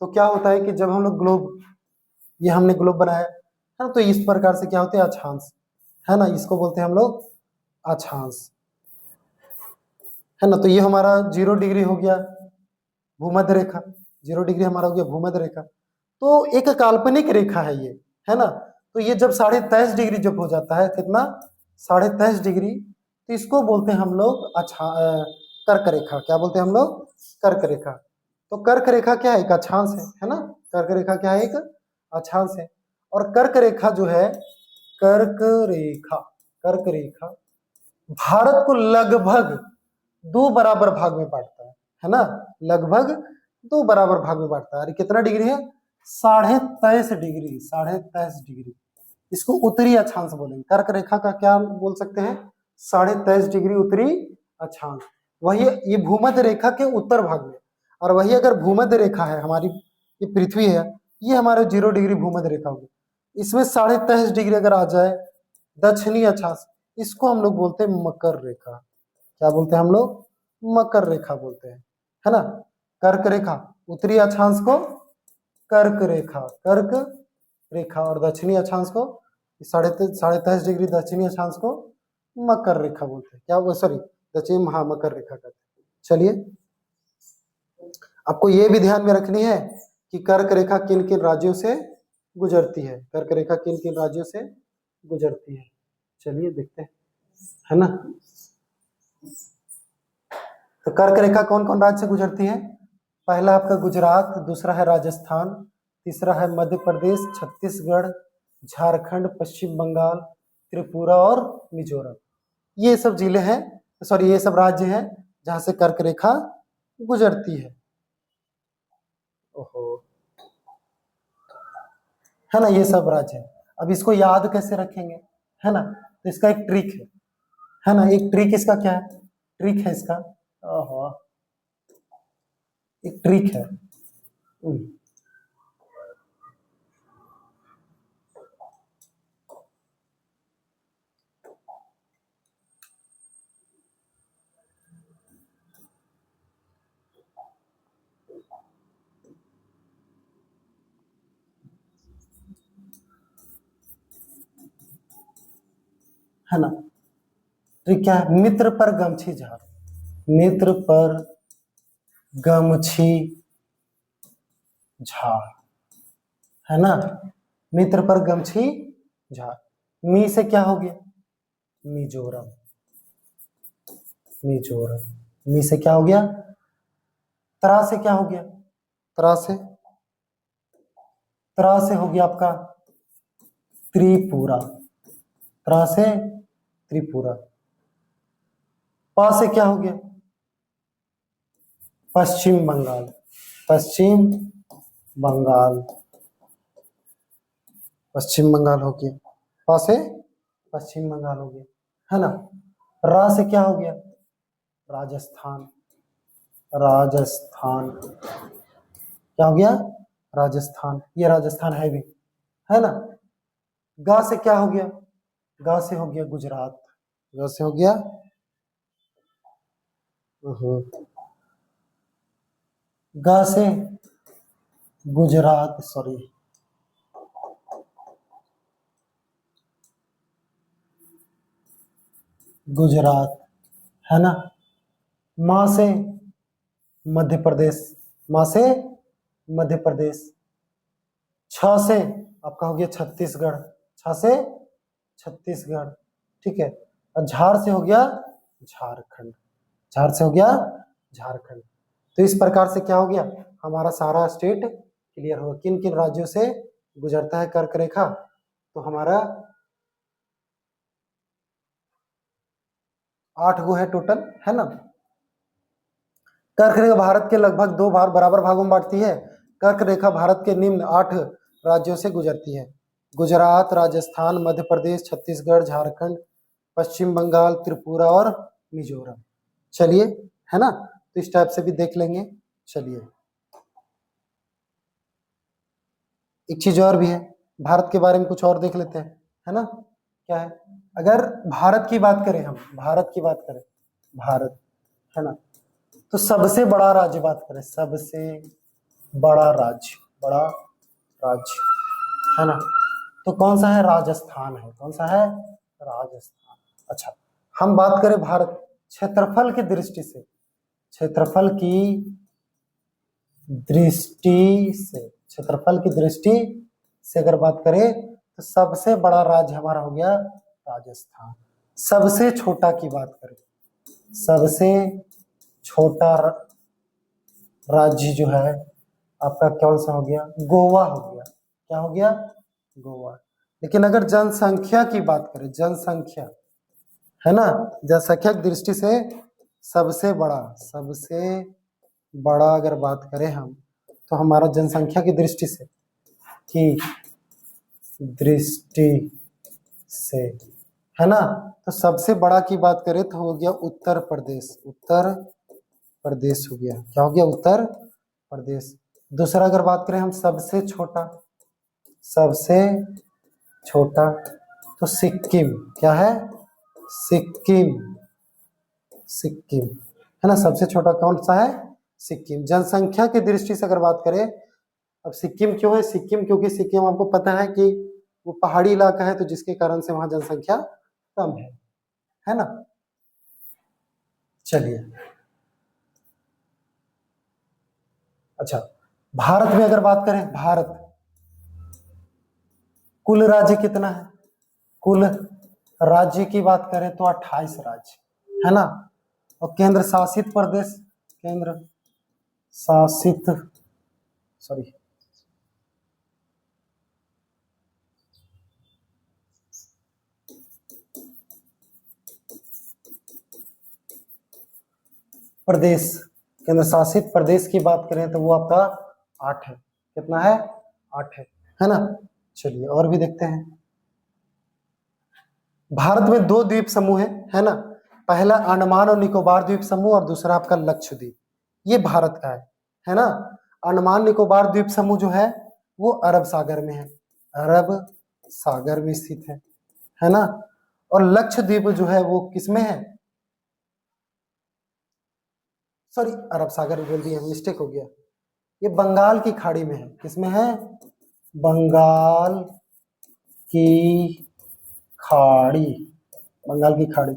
तो क्या होता है कि जब हम लोग ग्लोब, ये हमने ग्लोब बनाया है ना, तो इस प्रकार से क्या होते हैं? अक्षांश, है ना, इसको बोलते हैं हम लोग अक्षांश, है ना। तो ये हमारा 0 डिग्री हो गया भूमध्य रेखा, 0 डिग्री हमारा हो गया भूमध्य रेखा। तो एक काल्पनिक रेखा है ये, है ना। तो ये जब 23.5 डिग्री जब हो जाता है, कितना 23.5 डिग्री, तो इसको बोलते हैं हम लोग कर्क रेखा। क्या बोलते हैं हम लोग? कर्क रेखा। तो कर्क रेखा क्या है? एक अक्षांश है ना। कर्क रेखा क्या है? एक अक्षांश है। और कर्क रेखा जो है, कर्क रेखा भारत को लगभग 2 बराबर भाग में बांटता है ना। लगभग 2 बराबर भाग में बांटता है। और कितना डिग्री है? 23.5 डिग्री। 23.5 डिग्री, इसको उत्तरी अक्षांश बोलेंगे। कर्क रेखा का क्या बोल सकते हैं? 23.5 डिग्री उत्तरी अक्षांश। वही ये भूमध्य रेखा के उत्तर भाग में। और वही अगर भूमध्य रेखा है हमारी, ये पृथ्वी है, ये हमारे 0 डिग्री भूमध्य रेखा होगी। इसमें 23.5 डिग्री अगर आ जाए दक्षिणी अक्षांश, इसको हम लोग बोलते हैं मकर रेखा। क्या बोलते हैं हम लोग? मकर रेखा बोलते हैं, है ना। कर्क रेखा उत्तरी अक्षांश को कर्क रेखा, और दक्षिणी अक्षांश को 23.5 डिग्री दक्षिणी अक्षांश को मकर रेखा बोलते हैं। क्या वो, सॉरी, दक्षिण, हाँ, मकर रेखा कहते हैं। चलिए, आपको ये भी ध्यान में रखनी है कि कर्क रेखा किन किन राज्यों से गुजरती है। कर्क रेखा किन किन राज्यों से गुजरती है, चलिए देखते हैं, है ना। तो कर्क रेखा कौन कौन राज्य से गुजरती है? पहला आपका गुजरात, दूसरा है राजस्थान, तीसरा है मध्य प्रदेश, छत्तीसगढ़, झारखंड, पश्चिम बंगाल, त्रिपुरा और मिजोरम। ये सब जिले हैं, सॉरी, ये सब राज्य हैं जहां से कर्क रेखा गुजरती है। ओहो, है ना, ये सब राज्य है। अब इसको याद कैसे रखेंगे, है ना। तो इसका एक ट्रिक है ना। एक ट्रिक इसका क्या है? ट्रिक है इसका, ओहो, एक ट्रिक है। है ना, ट्रिक क्या है? मित्र पर गमछी झाड़, मित्र पर गमछी झाड़, है ना। मित्र पर गमछी झाड़। मी से क्या हो गया? मिजोरम। मिजोरम, मी से क्या हो गया? त्रा से क्या हो गया? त्रा से हो गया आपका त्रिपुरा। त्रा से त्रिपुरा। पा से क्या हो गया? पश्चिम बंगाल। पश्चिम बंगाल, पश्चिम बंगाल हो गया। पा से पश्चिम बंगाल हो गया, है ना। रा से क्या हो गया? राजस्थान। राजस्थान, क्या हो गया? राजस्थान। ये राजस्थान है भी, है ना। गा से क्या हो गया? गा से हो गया गुजरात। गा से हो गया गा से गुजरात, सॉरी, गुजरात, है ना। माँ से मध्य प्रदेश। माँ से मध्य प्रदेश। छ से आपका हो गया छत्तीसगढ़। छ से छत्तीसगढ़, ठीक है। और झार से हो गया झारखंड। झार से हो गया झारखंड। तो इस प्रकार से क्या हो गया? हमारा सारा स्टेट क्लियर होगा। किन किन राज्यों से गुजरता है कर्क रेखा? तो हमारा 8 गो है टोटल, है ना। कर्क रेखा भारत के लगभग 2 बराबर भागों में बांटती है। कर्क रेखा भारत के निम्न 8 राज्यों से गुजरती है: गुजरात, राजस्थान, मध्य प्रदेश, छत्तीसगढ़, झारखंड, पश्चिम बंगाल, त्रिपुरा और मिजोरम। चलिए, है ना। तो इस टाइप से भी देख लेंगे। चलिए, एक चीज और भी है, भारत के बारे में कुछ और देख लेते हैं, है ना। क्या है? अगर भारत की बात करें, हम भारत की बात करें, भारत, है ना, तो सबसे बड़ा राज्य बात करें, सबसे बड़ा राज्य, बड़ा राज्य, है ना, तो कौन सा है? राजस्थान है। कौन सा है? राजस्थान। अच्छा, हम बात करें भारत क्षेत्रफल की दृष्टि से, क्षेत्रफल की दृष्टि से, क्षेत्रफल की दृष्टि से अगर बात करें तो सबसे बड़ा राज्य हमारा हो गया राजस्थान। सबसे छोटा की बात करें, सबसे छोटा राज्य जो है आपका कौन सा हो गया? गोवा हो गया। क्या हो गया? गोवा। लेकिन अगर जनसंख्या की बात करें, जनसंख्या है ना, जनसंख्या की दृष्टि से सबसे बड़ा अगर बात करें हम, तो हमारा जनसंख्या की दृष्टि से है ना, तो सबसे बड़ा की बात करें तो हो गया उत्तर प्रदेश। उत्तर प्रदेश हो गया। क्या हो गया? उत्तर प्रदेश। दूसरा अगर बात करें हम सबसे छोटा तो सिक्किम। क्या है? सिक्किम है ना, सबसे छोटा कौन सा है? सिक्किम। जनसंख्या की दृष्टि से अगर बात करें, अब सिक्किम क्यों है? सिक्किम क्योंकि सिक्किम आपको पता है कि वो पहाड़ी इलाका है, तो जिसके कारण से वहां जनसंख्या कम है ना। चलिए, अच्छा, भारत में अगर बात करें, भारत कुल राज्य कितना है? कुल राज्य की बात करें तो 28 राज्य है ना, और केंद्र शासित प्रदेश, केंद्र शासित सॉरी प्रदेश, केंद्र शासित प्रदेश की बात करें तो वो आपका 8 है। कितना है? 8 है ना। चलिए और भी देखते हैं। भारत में 2 द्वीप समूह है ना, पहला अंडमान और निकोबार द्वीप समूह और दूसरा आपका लक्षद्वीप। ये भारत का है ना। अंडमान निकोबार द्वीप समूह जो है वो अरब सागर में है, अरब सागर में स्थित है ना। और लक्षद्वीप जो है वो किसमें है? सॉरी, अरब सागर बोल दिया, मिस्टेक हो गया। ये बंगाल की खाड़ी में है। किसमें है? बंगाल की खाड़ी, बंगाल की खाड़ी।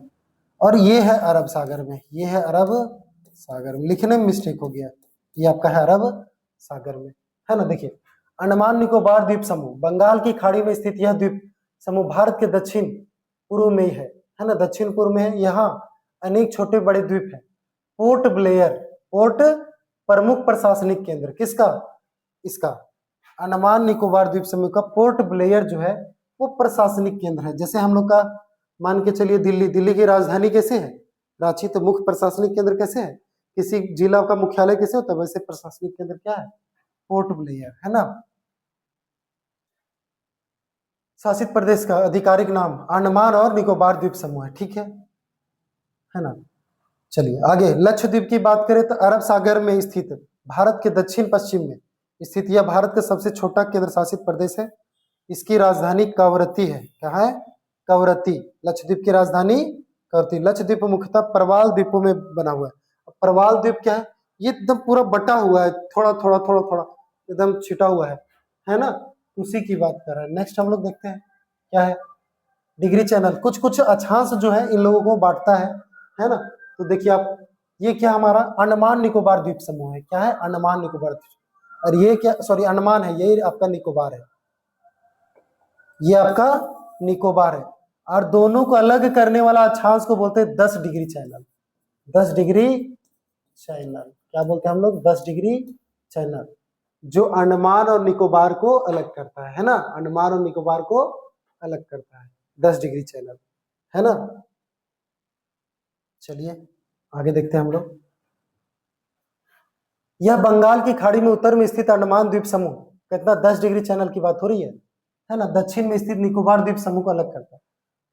और ये है अरब सागर में, ये है अरब सागर में। लिखने में मिस्टेक हो गया, ये आपका है अरब सागर में, है ना। देखिए, अंडमान निकोबार द्वीप समूह बंगाल की खाड़ी में स्थित यह द्वीप समूह भारत के दक्षिण पूर्व में ही है ना, दक्षिण पूर्व में है। यहाँ अनेक छोटे बड़े द्वीप हैं। पोर्ट ब्लेयर, पोर्ट प्रमुख प्रशासनिक केंद्र किसका? इसका अंडमान निकोबार द्वीप समूह का पोर्ट ब्लेयर जो है वो प्रशासनिक केंद्र है। जैसे हम लोग का मान के चलिए दिल्ली की राजधानी कैसे है? रांची। तो मुख्य प्रशासनिक केंद्र कैसे है? किसी जिला का मुख्यालय कैसे होता है? वैसे प्रशासनिक केंद्र क्या है? पोर्ट ब्लेयर, है ना। शासित प्रदेश का आधिकारिक नाम अंडमान और निकोबार द्वीप समूह है, ठीक है ना। चलिए आगे, लक्षद्वीप की बात करें तो अरब सागर में स्थित भारत के दक्षिण पश्चिम में स्थित यह भारत का सबसे छोटा केंद्र शासित प्रदेश है। इसकी राजधानी कवरत्ती है। क्या है? कवरत्ती। लक्षद्वीप की राजधानी कवरत्ती। लक्षद्वीप मुख्यतः प्रवाल द्वीपों में बना हुआ है। प्रवाल द्वीप क्या है? ये एकदम पूरा बटा हुआ है, थोड़ा थोड़ा थोड़ा थोड़ा एकदम छिटा हुआ है ना, उसी की बात कर रहे हैं। नेक्स्ट हम लोग देखते हैं क्या है। डिग्री चैनल कुछ कुछ अक्षांश जो है इन लोगों को बांटता है ना। तो देखिए आप, ये क्या हमारा अंडमान निकोबार द्वीप समूह है। क्या है? अंडमान निकोबार द्वीप। और ये क्या, सॉरी अंडमान है, ये आपका निकोबार है, ये आपका निकोबार है। और दोनों को अलग करने वाला अक्षांश को बोलते हैं 10 डिग्री चैनल। 10 डिग्री चैनल क्या बोलते हैं हम लोग? 10 डिग्री चैनल, जो अंडमान और निकोबार को अलग करता है ना, अंडमान और निकोबार को अलग करता है 10 डिग्री चैनल, है ना। चलिए आगे देखते हैं हम लोग। यह बंगाल की खाड़ी में उत्तर में स्थित अंडमान द्वीप समूह कितना 10 डिग्री चैनल की बात हो रही है ना। दक्षिण में स्थित निकोबार द्वीप समूह को अलग करता है।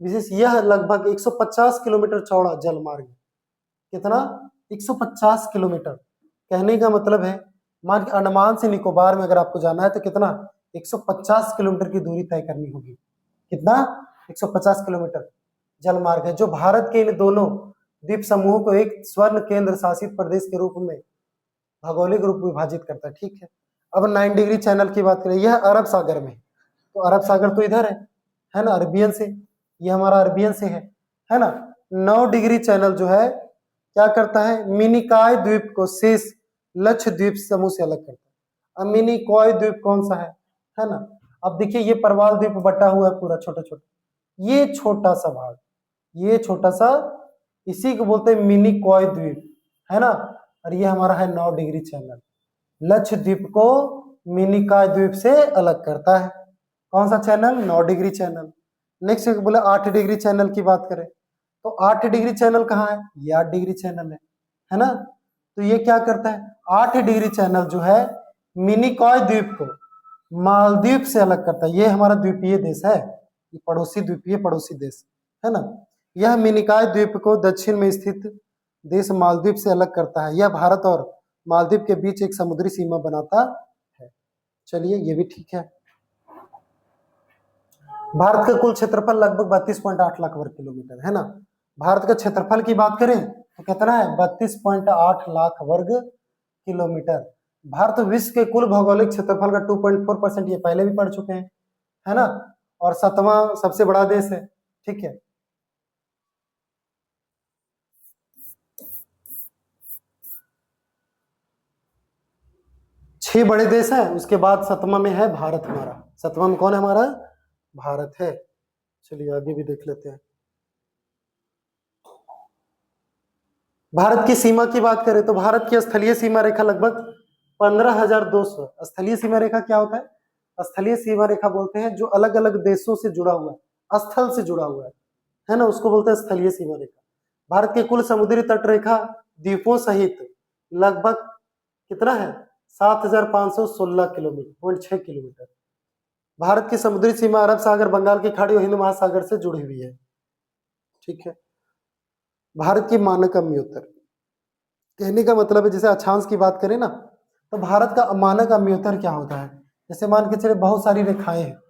विशेष यह लगभग 150 किलोमीटर चौड़ा जल मार्ग। कितना? 150 किलोमीटर। कहने का मतलब है, मान के अंडमान से निकोबार में अगर आपको जाना है तो कितना? 150 किलोमीटर की दूरी तय करनी होगी। कितना? 150 किलोमीटर जल मार्ग है, जो भारत के इन दोनों द्वीप समूहों को एक स्वर्ण केंद्र शासित प्रदेश के रूप में भौगोलिक रूप विभाजित करता है, ठीक है। अब 9 डिग्री चैनल की बात करें, यह अरब सागर में, तो अरब सागर तो इधर है ना, अरबियन से, ये हमारा अरबियन से है ना। 9 डिग्री चैनल जो है क्या करता है? मिनिकॉय द्वीप को शेष लक्षद्वीप समूह से अलग करता है। अब मिनिकॉय द्वीप कौन सा है ना। अब देखिए ये प्रवाल द्वीप बटा हुआ है पूरा छोटा छोटा, ये छोटा सा भाग, ये छोटा सा, इसी को बोलते हैं मिनिकॉय द्वीप, है ना। और ये हमारा है 9 डिग्री चैनल। लक्षद्वीप को मिनिकॉय द्वीप से अलग करता है कौन सा चैनल, 9 डिग्री चैनल। नेक्स्ट बोले 8 डिग्री चैनल की बात करें तो 8 डिग्री चैनल कहाँ है, ये 8 डिग्री चैनल है ना। तो ये क्या करता है, 8 डिग्री चैनल जो है मिनिकॉय द्वीप को मालदीव से अलग करता है। ये हमारा द्वीपीय देश है, ये पड़ोसी द्वीपीय पड़ोसी देश है ना। यह मिनिकॉय द्वीप को दक्षिण में स्थित देश मालदीव से अलग करता है। यह भारत और मालदीव के बीच एक समुद्री सीमा बनाता है। चलिए ये भी ठीक है। भारत का कुल क्षेत्रफल लगभग 32.8 लाख वर्ग किलोमीटर है ना। भारत का क्षेत्रफल की बात करें तो कितना है, 32.8 लाख वर्ग किलोमीटर। भारत विश्व के कुल भौगोलिक क्षेत्रफल का 2.4%, ये पहले भी पढ़ चुके हैं, है ना। और 7वां सबसे बड़ा देश है, ठीक है। छह बड़े देश हैं, उसके बाद 7वां में है भारत हमारा। 7वां में कौन है हमारा, भारत है। चलिए आगे भी देख लेते हैं। भारत की सीमा की बात करें तो भारत की स्थलीय सीमा रेखा लगभग 15,200। स्थलीय सीमा रेखा क्या होता है, स्थलीय सीमा रेखा बोलते हैं जो अलग अलग देशों से जुड़ा हुआ है, स्थल से जुड़ा हुआ है ना, उसको बोलते हैं स्थलीय सीमा रेखा। भारत के कुल समुद्री तट रेखा द्वीपों सहित लगभग कितना है, 7,516 किलोमीटर, 0.6 किलोमीटर। भारत की समुद्री सीमा अरब सागर, बंगाल की खाड़ी और हिंद महासागर से जुड़ी हुई है, ठीक है। भारत की मानक अम्योत्तर, कहने का मतलब है जैसे अक्षांश की बात करें ना तो भारत का मानक अम्योत्तर क्या होता है, जैसे मान के चले बहुत सारी रेखाएं हैं,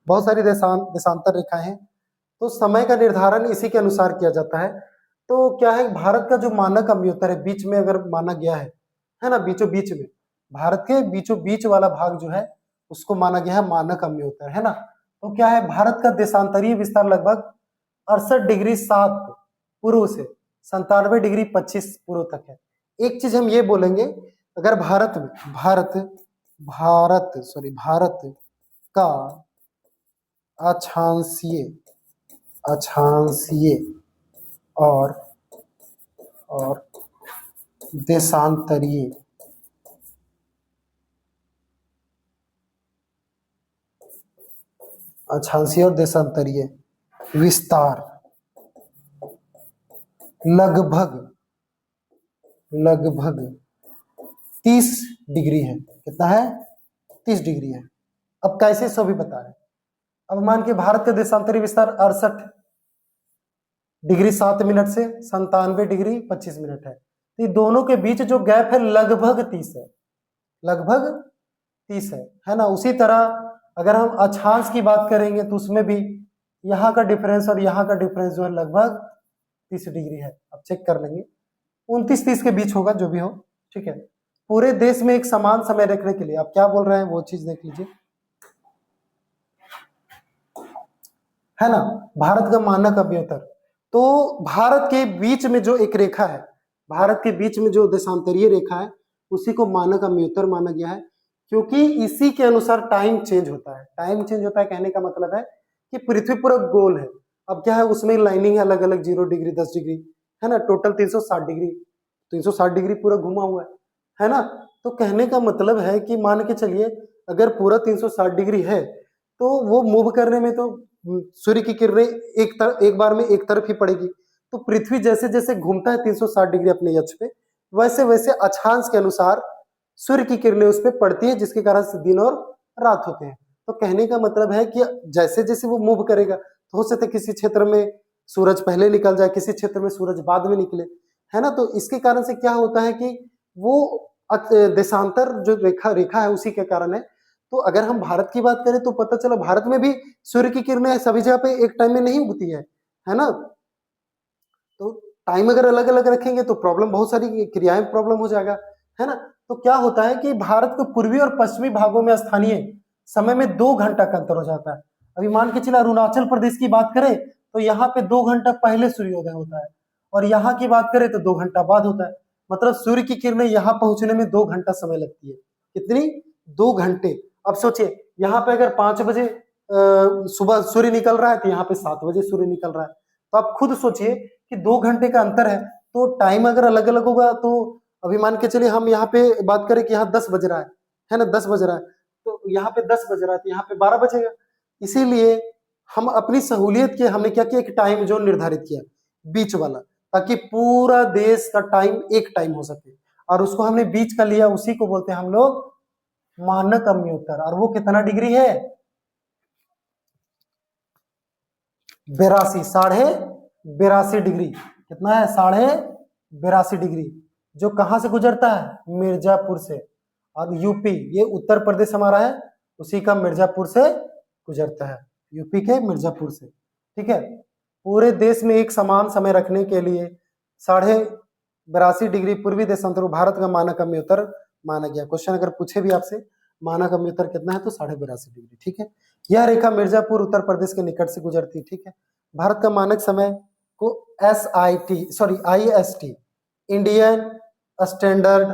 बहुत सारी देशांतर रेखाएं हैं, तो समय का निर्धारण इसी के अनुसार किया जाता है। तो क्या है, भारत का जो मानक अम्योत्तर है, बीच में अगर माना गया है ना, बीचों बीच में, भारत के बीचों बीच वाला भाग जो है उसको माना गया है मानक अम्योत्तर, है ना। तो क्या है, भारत का देशांतरीय विस्तार लगभग 68 डिग्री 7 पूर्व से 97 डिग्री 25 पूर्व तक है। एक चीज हम ये बोलेंगे, अगर भारत का अक्षांशीय और देशांतरीय विस्तार लगभग 30 डिग्री है। कितना है, 30 डिग्री है। अब कैसे सो भी बता रहे, अब मान के भारत का देशांतरी विस्तार 68 डिग्री 7 मिनट से 97 डिग्री 25 मिनट है, तो ये दोनों के बीच जो गैप है लगभग 30 है, लगभग 30 है ना। उसी तरह अगर हम अक्षांश की बात करेंगे तो उसमें भी यहाँ का डिफरेंस और यहाँ का डिफरेंस जो है लगभग 30 डिग्री है। अब चेक कर लेंगे, 29-30 के बीच होगा जो भी हो, ठीक है। पूरे देश में एक समान समय रखने के लिए आप क्या बोल रहे हैं वो चीज देख लीजिए, है ना। भारत का मानक अम्योत्तर, तो भारत के बीच में जो एक रेखा है, भारत के बीच में जो देशांतरीय रेखा है उसी को मानक अम्योत्तर माना गया है, क्योंकि इसी के अनुसार टाइम चेंज होता है। टाइम चेंज होता है कहने का मतलब है कि पृथ्वी पूरा गोल है, अब क्या है उसमें लाइनिंग है अलग अलग, 0 डिग्री 10 डिग्री, है ना, टोटल 360 डिग्री, 360 डिग्री पूरा घुमा हुआ है ना। तो कहने का मतलब है कि मान के चलिए अगर पूरा 360 डिग्री है तो वो मूव करने में तो सूर्य की किरणें एक बार में एक तरफ ही पड़ेगी, तो पृथ्वी जैसे जैसे घूमता है 360 डिग्री अपने अक्ष पे, वैसे वैसे अक्षांश के अनुसार सूर्य की किरणें उस पर पड़ती है, जिसके कारण से दिन और रात होते हैं। तो कहने का मतलब है कि जैसे जैसे वो मूव करेगा तो हो सकता है किसी क्षेत्र में सूरज पहले निकल जाए, किसी क्षेत्र में सूरज बाद में निकले, है ना। तो इसके कारण से क्या होता है कि वो देशांतर जो रेखा है उसी के कारण है। तो अगर हम भारत की बात करें तो पता चला भारत में भी सूर्य की किरणें सभी जगह पे एक टाइम में नहीं उगती है ना। तो टाइम अगर अलग अलग रखेंगे तो प्रॉब्लम, बहुत सारी क्रियाएं प्रॉब्लम हो जाएगा, है ना। तो क्या होता है कि भारत के पूर्वी और पश्चिमी भागों में स्थानीय समय में 2 घंटा का अंतर हो जाता है। अभी मान के चला अरुणाचल प्रदेश की बात करें तो यहाँ पे 2 घंटा पहले सूर्योदय होता है, और यहाँ की बात करें तो 2 घंटा बाद होता है। मतलब सूर्य की किरणें यहाँ पहुंचने में 2 घंटा समय लगती है। कितनी? 2 घंटे। अब सोचिए यहाँ पे अगर 5 बजे सुबह सूर्य निकल रहा है तो यहाँ पे 7 बजे सूर्य निकल रहा है, तो आप खुद सोचिए कि 2 घंटे का अंतर है। तो टाइम अगर अलग अलग होगा तो अभी मान के चलिए हम यहाँ पे बात करें कि यहाँ 10 बज रहा है ना, 10 बज रहा है, तो यहाँ पे 10 बज रहा है तो यहाँ पे 12 बजेगा। इसीलिए हम अपनी सहूलियत के हमने क्या किया, एक टाइम जोन निर्धारित किया बीच वाला, ताकि पूरा देश का टाइम एक टाइम हो सके, और उसको हमने बीच का लिया, उसी को बोलते हैं हम लोग मानक अम्योत्तर। और वो कितना डिग्री है? 82, 82.5 डिग्री। कितना है? 82.5 डिग्री, जो कहां से गुजरता है? मिर्जापुर से। अब यूपी, ये उत्तर प्रदेश हमारा है, उसी का मिर्जापुर से गुजरता है, यूपी के मिर्जापुर से। ठीक है, पूरे देश में एक समान समय रखने के लिए 82.5 डिग्री पूर्वी देशांतर भारत का मानक अम्योत्तर माना गया। क्वेश्चन अगर पूछे भी आपसे मानक अम्योत्तर कितना है तो 82.5 डिग्री। ठीक है, यह रेखा मिर्जापुर उत्तर प्रदेश के निकट से गुजरती। ठीक है, भारत का मानक समय को IST इंडियन स्टैंडर्ड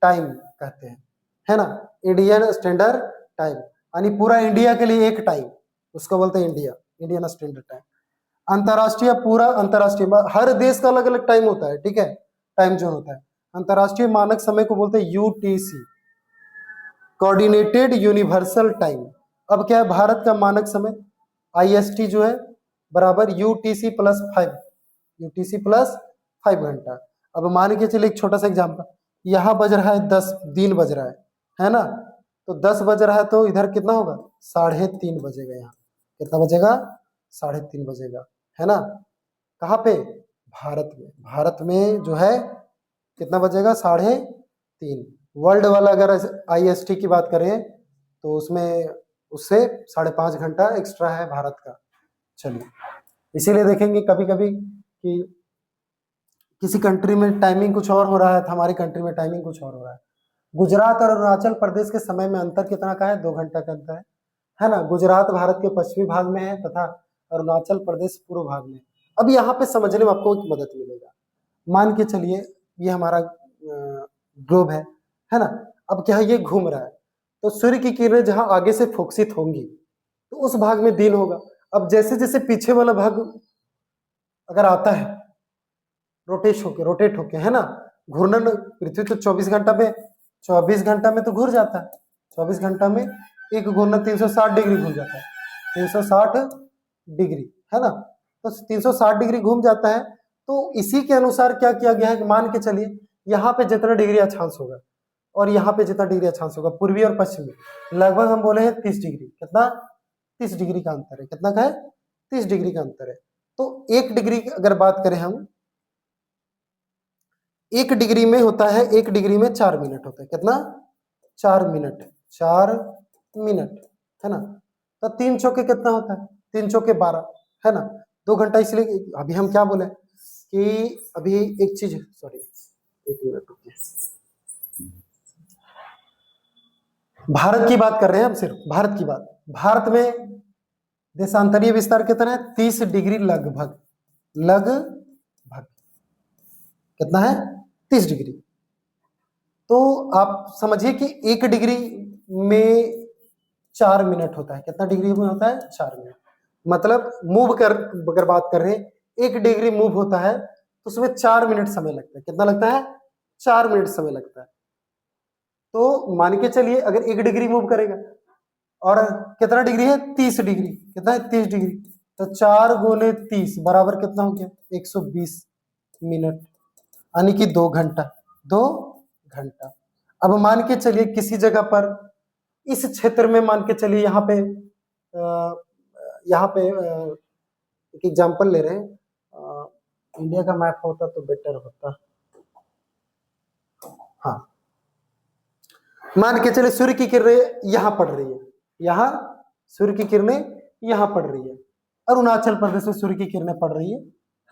टाइम कहते हैं, है ना, इंडियन स्टैंडर्ड टाइम, यानी पूरा इंडिया के लिए एक टाइम, उसको बोलते हैं इंडियन स्टैंडर्ड टाइम। अंतरराष्ट्रीय, पूरा अंतरराष्ट्रीय, हर देश का अलग अलग टाइम होता है। ठीक है, टाइम जोन होता है। अंतरराष्ट्रीय मानक समय को बोलते हैं UTC, कोऑर्डिनेटेड यूनिवर्सल टाइम। अब क्या है, भारत का मानक समय IST जो है बराबर UTC प्लस 5 घंटा। अब मान के चलिए एक छोटा सा एग्जांपल, यहाँ बज रहा है 10 दिन बज रहा है ना, तो 10 बज रहा है तो इधर कितना होगा? 3:30 बजेगा। यहाँ कितना बजेगा? 3:30 बजेगा, है ना। कहाँ पे? भारत में जो है कितना बजेगा? 3:30। वर्ल्ड वाला अगर IST की बात करें तो उसमें उससे 5.5 घंटा एक्स्ट्रा है भारत का। चलिए, इसीलिए देखेंगे कभी कभी कि किसी कंट्री में टाइमिंग कुछ और हो रहा है तो हमारी कंट्री में टाइमिंग कुछ और हो रहा है। गुजरात और अरुणाचल प्रदेश के समय में अंतर कितना का है? 2 घंटा का अंतर है ना। गुजरात भारत के पश्चिमी भाग में है तथा अरुणाचल प्रदेश पूर्व भाग में। अब यहाँ पे समझने में आपको एक मदद मिलेगा। मान के चलिए ये हमारा ग्लोब है ना। अब क्या है, ये घूम रहा है, तो सूर्य की किरणें जहां आगे से फोकसित होंगी तो उस भाग में दिन होगा। अब जैसे जैसे पीछे वाला भाग अगर आता है रोटेट होके है ना, घूर्णन, पृथ्वी तो 24 घंटा में तो घूर जाता है। 24 घंटा में एक घूर्णन 360 डिग्री घूम जाता है, 360 डिग्री, है ना। तो 360 डिग्री घूम जाता है। तो इसी के अनुसार क्या किया गया है कि मान के चलिए यहाँ पे जितना डिग्री अक्षांश होगा और यहाँ पे जितना डिग्री अक्षांश होगा, पूर्वी और पश्चिमी, लगभग हम बोले हैं 30 डिग्री। कितना? 30 डिग्री का अंतर है। कितना का है? 30 डिग्री का अंतर है। तो 1 डिग्री की अगर बात करें हम, 1 डिग्री में होता है, 1 डिग्री में 4 मिनट होता है। कितना? 4 मिनट, है ना। तो 3 चौके कितना होता है? 3 चौके 12, है ना। 2 घंटा। इसलिए अभी हम क्या बोले कि अभी एक चीज, सॉरी 1 मिनट रुकिए, भारत की बात कर रहे हैं हम, सिर्फ भारत की बात। भारत में देशांतरीय विस्तार कितना है? 30 डिग्री लगभग। कितना है? 30 डिग्री। तो आप समझिए कि 1 डिग्री में 4 मिनट होता है। कितना डिग्री में होता है? 4 मिनट। मतलब अगर बात कर रहे हैं 1 डिग्री मूव होता है तो उसमें 4 मिनट समय लगता है। कितना लगता है? 4 मिनट समय लगता है। तो मान के चलिए अगर 1 डिग्री मूव करेगा और कितना डिग्री है? 30 डिग्री। कितना है? 30 डिग्री। तो 4 गुने 30 बराबर कितना हो गया? 120 मिनट, यानी कि 2 घंटा। 2 घंटा। अब मान के चलिए किसी जगह पर इस क्षेत्र में, मान के चलिए यहाँ पे एक एग्जांपल ले रहे हैं, इंडिया का मैप होता तो बेटर होता। हाँ, मान के चलिए सूर्य की किरणें यहाँ पड़ रही है, यहाँ सूर्य की किरणें यहाँ पड़ रही है, अरुणाचल प्रदेश में सूर्य की किरणें पड़ रही है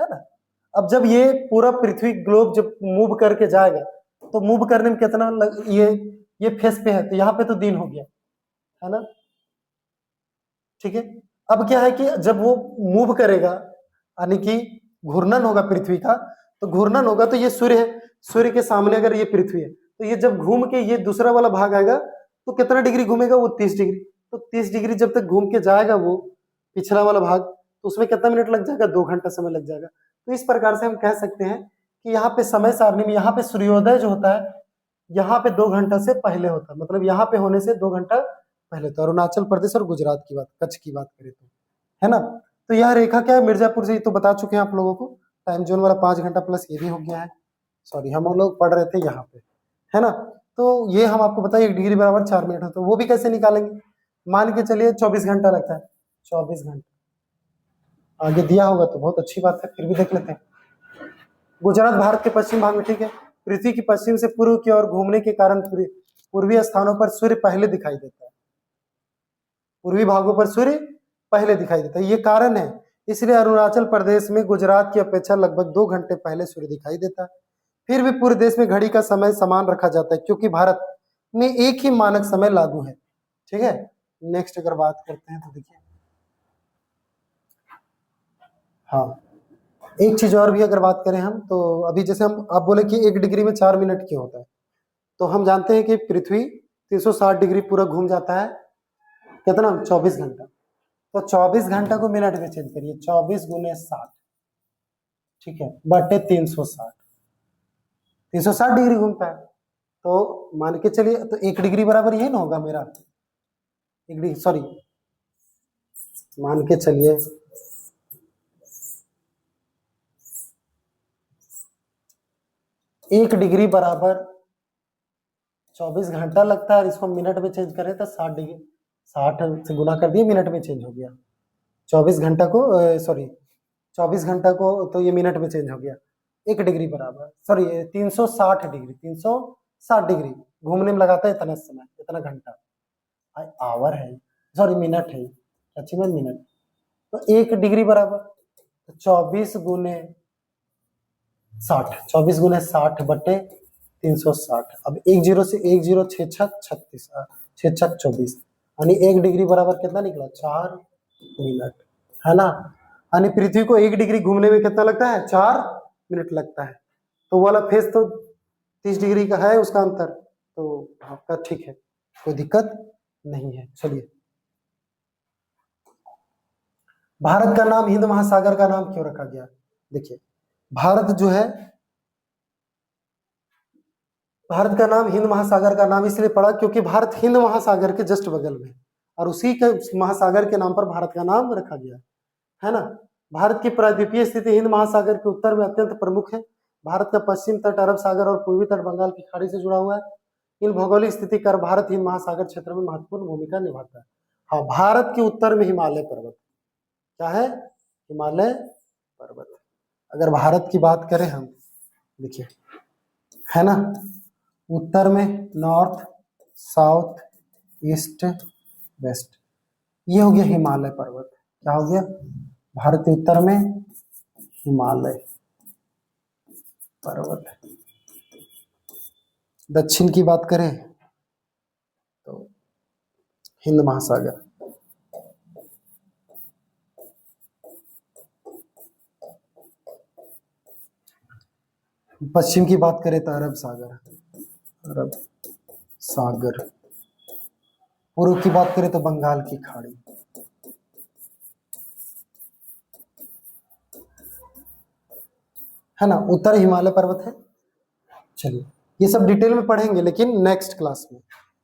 ना। अब जब ये पूरा पृथ्वी ग्लोब जब मूव करके जाएगा तो मूव करने में कितना ये फेस पे है तो यहाँ पे तो दिन हो गया, है ना। ठीक है, अब क्या है कि जब वो मूव करेगा, यानी कि घूर्णन होगा पृथ्वी का, तो घूर्णन होगा तो ये सूर्य है, सूर्य के सामने अगर ये पृथ्वी है तो ये जब घूम के ये दूसरा वाला भाग आएगा तो कितना डिग्री घूमेगा, वो 30 डिग्री। तो 30 डिग्री जब तक घूम के जाएगा वो पिछला वाला भाग, तो उसमें कितना मिनट लग जाएगा, 2 घंटा समय लग जाएगा। तो इस प्रकार से हम कह सकते हैं कि यहाँ पे समय सारणी में यहाँ पे सूर्योदय जो होता है यहाँ पे 2 घंटा से पहले होता है, मतलब यहाँ पे होने से 2 घंटा पहले। तो अरुणाचल प्रदेश और गुजरात की बात, कच्छ की बात करें तो, है ना। तो यह रेखा क्या है, मिर्जापुर से तो बता चुके हैं आप लोगों को, टाइम जोन वाला 5 घंटा प्लस ये भी हो गया है, सॉरी हम लोग पढ़ रहे थे यहाँ पे, है ना। तो ये हम आपको बताइए 1 डिग्री बराबर 4 मिनट है, तो वो भी कैसे निकालेंगे, मान के चलिए 24 घंटा लगता है, 24 घंटा आगे दिया होगा तो बहुत अच्छी बात है, फिर भी देख लेते हैं। गुजरात भारत के पश्चिम भाग में, ठीक है, पृथ्वी की पश्चिम से पूर्व की ओर घूमने के कारण पूर्वी स्थानों पर सूर्य पहले दिखाई देता है, पूर्वी भागों पर सूर्य पहले दिखाई देता है, ये कारण है। इसलिए अरुणाचल प्रदेश में गुजरात की अपेक्षा लगभग 2 घंटे पहले सूर्य दिखाई देता है। फिर भी पूरे देश में घड़ी का समय समान रखा जाता है क्योंकि भारत में एक ही मानक समय लागू है, ठीक है। नेक्स्ट अगर बात करते हैं तो देखिए, हाँ एक चीज और भी अगर बात करें हम, तो अभी जैसे हम आप बोले कि 1 डिग्री में 4 मिनट क्यों होता है, तो हम जानते हैं कि पृथ्वी 360 डिग्री पूरा घूम जाता है, कितना, 24 घंटा। तो 24 घंटा को मिनट में चेंज करिए, 24 गुने 60, ठीक है, बटे 360, 360 डिग्री घूमता है। तो मान के चलिए तो 1 डिग्री बराबर यही ना होगा मेरा, 1 डिग्री सॉरी, मान के चलिए 1 डिग्री बराबर 24 घंटा लगता है, इसको मिनट में चेंज करें तो 60 डिग्री, 60 से गुना कर दिए, मिनट में चेंज हो गया। 24 घंटा को सॉरी 24 घंटा को तो ये मिनट में चेंज हो गया। 1 डिग्री बराबर सॉरी 360 डिग्री, 360 डिग्री घूमने में लगाता है इतना समय, इतना घंटा, आवर है सॉरी मिनट है, अच्छी में मिनट। तो 1 डिग्री बराबर 24 गुने 60, 24 गुने 60 बटे 360। अब 1 जीरो से 1 जीरो 6 छक 36, 6 छक 24, यानी 1 डिग्री बराबर कितना निकला, 4 मिनट, है ना। यानी पृथ्वी को 1 डिग्री घूमने में कितना लगता है, 4 मिनट लगता है। तो वाला फेस तो 30 डिग्री का है उसका अंतर, तो आपका ठीक है, कोई दिक्कत नहीं है। चलिए, भारत का नाम हिंद महासागर का नाम क्यों रखा गया, देखिए भारत जो है, भारत का नाम हिंद महासागर का नाम इसलिए पड़ा क्योंकि भारत हिंद महासागर के जस्ट बगल में, और उसी के महासागर के नाम पर भारत का नाम रखा गया, है ना। भारत की प्रायद्वीपीय स्थिति हिंद महासागर के उत्तर में अत्यंत प्रमुख है। भारत का पश्चिम तट अरब सागर और पूर्वी तट बंगाल की खाड़ी से जुड़ा हुआ है। इन भौगोलिक स्थिति कर भारत हिंद महासागर क्षेत्र में महत्वपूर्ण भूमिका निभाता है। हाँ, भारत के उत्तर में हिमालय पर्वत, क्या है, हिमालय पर्वत। अगर भारत की बात करें हम, देखिए है ना, उत्तर में नॉर्थ, साउथ, ईस्ट, वेस्ट, ये हो गया हिमालय पर्वत। क्या हो गया, भारत के उत्तर में हिमालय पर्वत। दक्षिण की बात करें तो हिंद महासागर। पश्चिम की बात करें तो अरब सागर, अरब सागर। पूर्व की बात करें तो बंगाल की खाड़ी। है ना, उत्तर हिमालय पर्वत है। चलिए, ये सब डिटेल में पढ़ेंगे लेकिन नेक्स्ट क्लास में,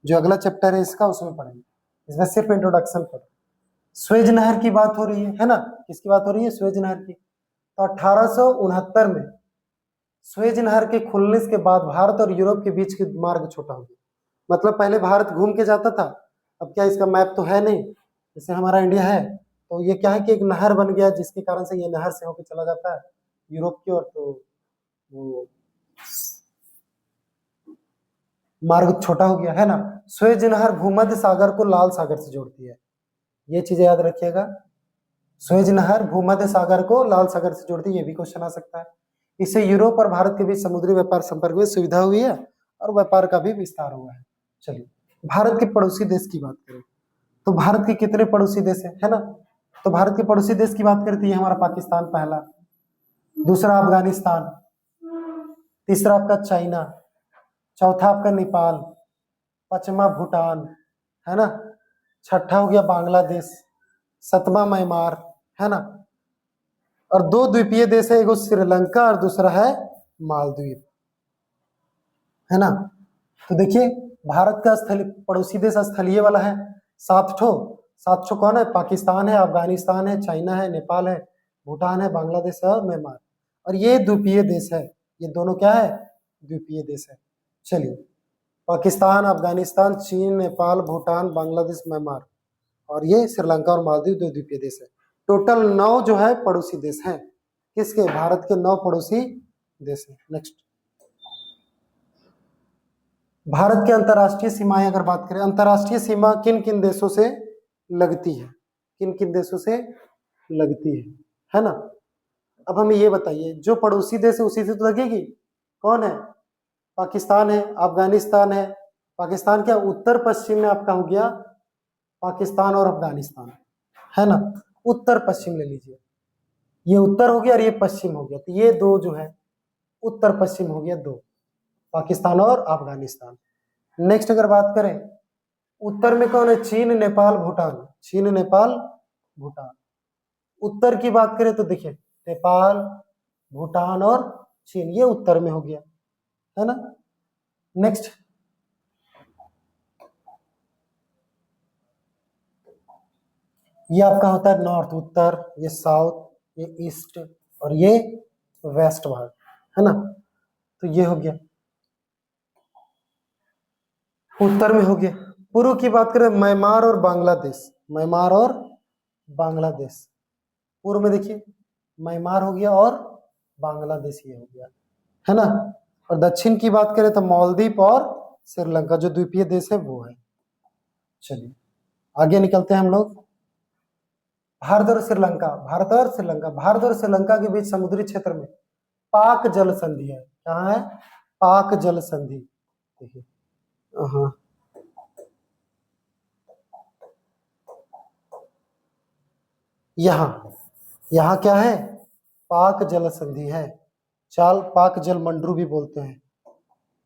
जो अगला चैप्टर है इसका, उसमें पढ़ेंगे। इसमें सिर्फ इंट्रोडक्शन पर। स्वेज नहर की बात हो रही है ना, किसकी बात हो रही है, स्वेज नहर की। तो 1869 में स्वेज नहर के खुलने के बाद भारत और यूरोप के बीच के मार्ग छोटा हो गया। मतलब पहले भारत घूम के जाता था, अब क्या इसका मैप तो है नहीं, जैसे हमारा इंडिया है, तो ये क्या है कि एक नहर बन गया, जिसके कारण से ये नहर से होकर चला जाता है यूरोप की ओर, तो वो मार्ग छोटा हो गया, है ना। स्वेज नहर भूमध्य सागर को लाल सागर से जोड़ती है, ये चीजें याद रखिएगा। स्वेज नहर भूमध्य सागर को लाल सागर से जोड़ती है, ये भी क्वेश्चन आ सकता है। इससे यूरोप और भारत के बीच समुद्री व्यापार संपर्क में सुविधा हुई है और व्यापार का भी विस्तार हुआ है। चलिए, भारत के पड़ोसी देश की बात करें तो भारत के कितने पड़ोसी देश है ना। तो भारत के पड़ोसी देश की बात करें तो ये हमारा पाकिस्तान पहला, दूसरा अफगानिस्तान, तीसरा आपका चाइना, चौथा आपका नेपाल, पांचवा भूटान, है ना, छठा हो गया बांग्लादेश, सातवां म्यांमार, है ना, और दो द्वीपीय देश है, एक श्रीलंका और दूसरा है मालदीव, है ना। तो देखिए भारत का स्थलीय पड़ोसी देश स्थलीय वाला है 7 ठो। 7 ठो कौन है? पाकिस्तान है, अफगानिस्तान है, चाइना है, नेपाल है, भूटान है, बांग्लादेश है और म्यांमार। और ये द्वीपीय देश है, ये दोनों क्या है? द्वीपीय देश है। चलिए, पाकिस्तान, अफगानिस्तान, चीन, नेपाल, भूटान, बांग्लादेश, म्यांमार और ये श्रीलंका और मालदीव 2 द्वीपीय देश है। टोटल 9 जो है पड़ोसी देश हैं। किसके? भारत के 9 पड़ोसी देश हैं। नेक्स्ट, भारत की अंतर्राष्ट्रीय सीमाएं अगर बात करें, अंतर्राष्ट्रीय सीमा किन किन देशों से लगती है? किन किन देशों से लगती है ना। अब हमें ये बताइए, जो पड़ोसी देश है उसी से तो लगेगी। कौन है? पाकिस्तान है, अफगानिस्तान है। पाकिस्तान क्या उत्तर पश्चिम में आपका हो गया पाकिस्तान और अफगानिस्तान, है ना। उत्तर पश्चिम ले लीजिए, ये उत्तर हो गया और ये पश्चिम हो गया, तो ये दो जो है उत्तर पश्चिम हो गया 2, पाकिस्तान और अफगानिस्तान। नेक्स्ट अगर बात करें, उत्तर में कौन है? चीन, नेपाल, भूटान। चीन, नेपाल, भूटान। उत्तर की बात करें तो देखिए नेपाल, भूटान और चीन, ये उत्तर में हो गया, है ना। नेक्स्ट, ये आपका होता है नॉर्थ, उत्तर, ये साउथ, ये ईस्ट और ये वेस्ट भाग, है ना। तो ये हो गया, उत्तर में हो गया। पूर्व की बात करें, म्यांमार और बांग्लादेश, म्यांमार और बांग्लादेश। पूर्व में देखिए म्यांमार हो गया और बांग्लादेश ये हो गया, है ना। और दक्षिण की बात करें तो मालदीव और श्रीलंका, जो द्वीपीय देश है वो है। चलिए आगे निकलते हैं हम लोग। भारत और श्रीलंका, भारत और श्रीलंका, भारत और श्रीलंका के बीच समुद्री क्षेत्र में पाक जल संधि है। कहाँ है? पाक जल संधि। देखिए हाँ, यहाँ यहाँ क्या है? पाक जल संधि है, चाल पाक जल मंडरू भी बोलते हैं।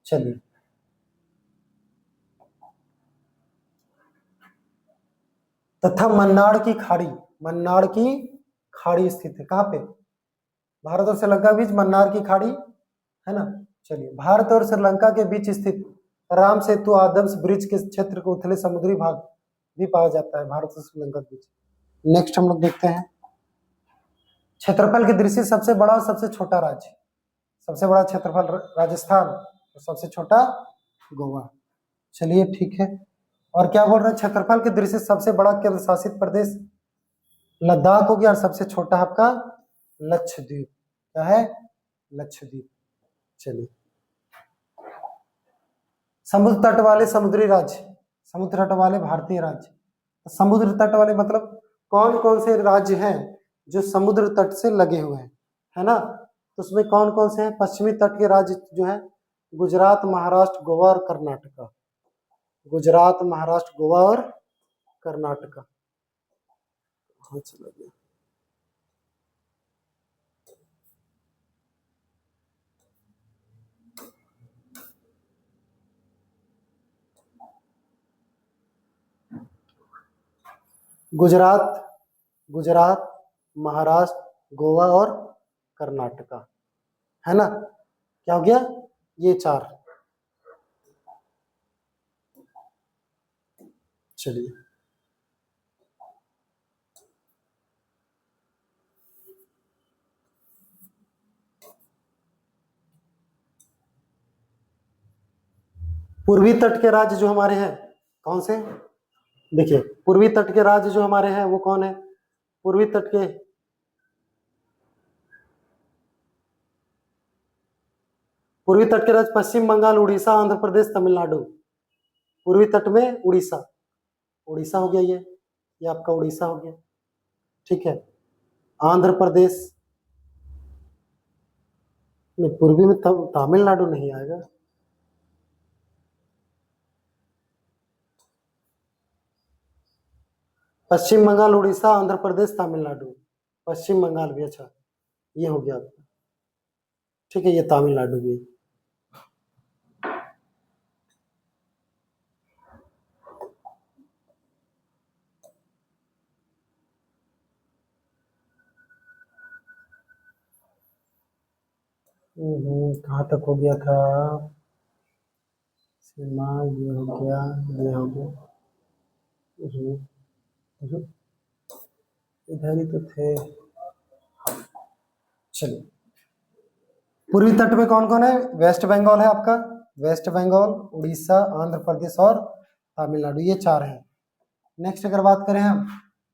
चलिए, तथा मन्नार की खाड़ी, मन्नार की खाड़ी स्थित है। कहाँ पे? भारत और श्रीलंका के बीच मन्नार की खाड़ी, है ना। चलिए, भारत और श्रीलंका के बीच स्थित राम सेतु आदर्श ब्रिज के क्षेत्र को उथले समुद्री भाग भी पाया जाता है भारत और श्रीलंका के बीच। नेक्स्ट हम लोग देखते हैं, क्षेत्रफल की दृष्टि से सबसे बड़ा और सबसे छोटा राज्य। सबसे बड़ा क्षेत्रफल राजस्थान और सबसे छोटा गोवा। चलिए ठीक है। और क्या बोल रहे हैं? क्षेत्रफल की दृष्टि से सबसे बड़ा केंद्र शासित प्रदेश लद्दाख हो गया और सबसे छोटा आपका लक्षद्वीप। क्या है? लक्षद्वीप। चलिए, समुद्र तट वाले समुद्री राज्य, समुद्र तट वाले भारतीय राज्य। समुद्र तट वाले मतलब कौन कौन से राज्य हैं जो समुद्र तट से लगे हुए हैं, है ना। तो उसमें कौन कौन से हैं? पश्चिमी तट के राज्य जो है गुजरात, महाराष्ट्र, गोवा और कर्नाटका। गुजरात, महाराष्ट्र, गोवा और कर्नाटका। हाँ, चला गया। गुजरात, गुजरात, महाराष्ट्र, गोवा और कर्नाटका, है ना। क्या हो गया? ये 4। चलिए, पूर्वी तट के राज्य जो हमारे हैं कौन से? देखिए, पूर्वी तट के राज्य जो हमारे हैं वो कौन है? पूर्वी तट के राज्य पश्चिम बंगाल, उड़ीसा, आंध्र प्रदेश, तमिलनाडु। पूर्वी तट में उड़ीसा, उड़ीसा हो गया, ये आपका उड़ीसा हो गया, ठीक है। आंध्र प्रदेश नहीं, पूर्वी में तमिलनाडु नहीं आएगा। पश्चिम बंगाल, उड़ीसा, आंध्र प्रदेश, तमिलनाडु। पश्चिम बंगाल भी, अच्छा ये हो गया, ठीक है, ये तमिलनाडु भी। कहाँ तक हो गया था? सीमा, ये हो गया, ये हो गया। हम्म, हम्म, इधर ही तो थे। चलिए, पूर्वी तट पे कौन कौन है? वेस्ट बंगाल है आपका, वेस्ट बंगाल, उड़ीसा, आंध्र प्रदेश और तमिलनाडु, ये चार हैं। नेक्स्ट अगर बात करें हम,